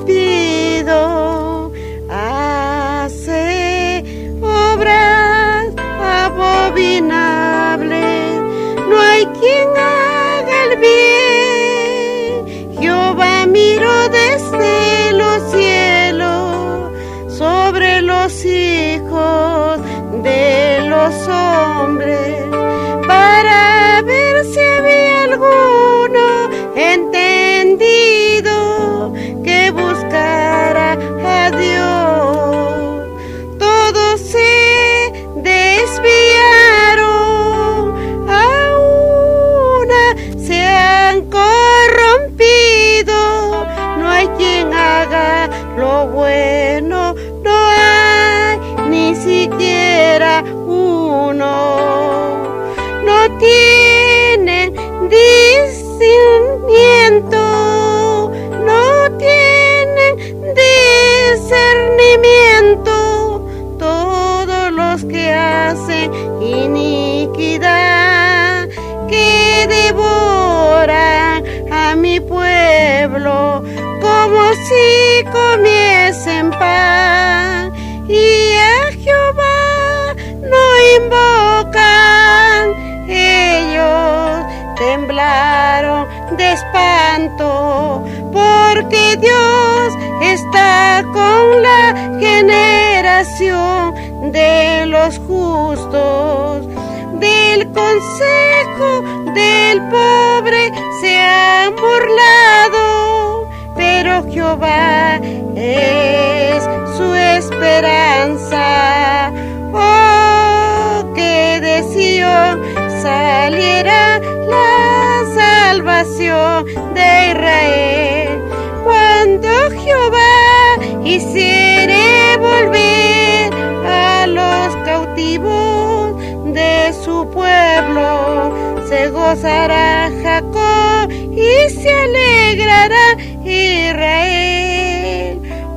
corrompido, hace obras abominables. No hay quien haga el bien. Jehová miró desde los cielos sobre los hijos de los hombres para ver si había alguno entendido que buscara a Dios. Todos se desviaron, a una se han corrompido. No hay quien haga lo bueno, no hay ni siquiera uno. No tienen discernimiento, no tienen discernimiento. Todos los que hacen iniquidad, que devoran a mi pueblo como si comiesen pan, y a Jehová no invocan. Ellos temblaron de espanto, porque Dios está con la generación de los justos. Del consejo del pobre se han burlado, pero Jehová es su esperanza. Oh, que de Sion saliera la salvación de Israel. Cuando Jehová hiciere volver a los cautivos de su pueblo, se gozará Jacob y se alegrará Israel.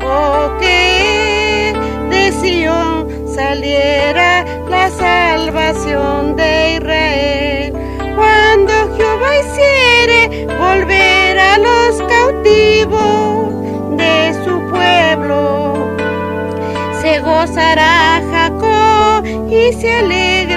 Oh, que de Sion saliera la salvación de Israel. Cuando Jehová hiciere volver a los cautivos de su pueblo, se gozará Jacob y se alegrará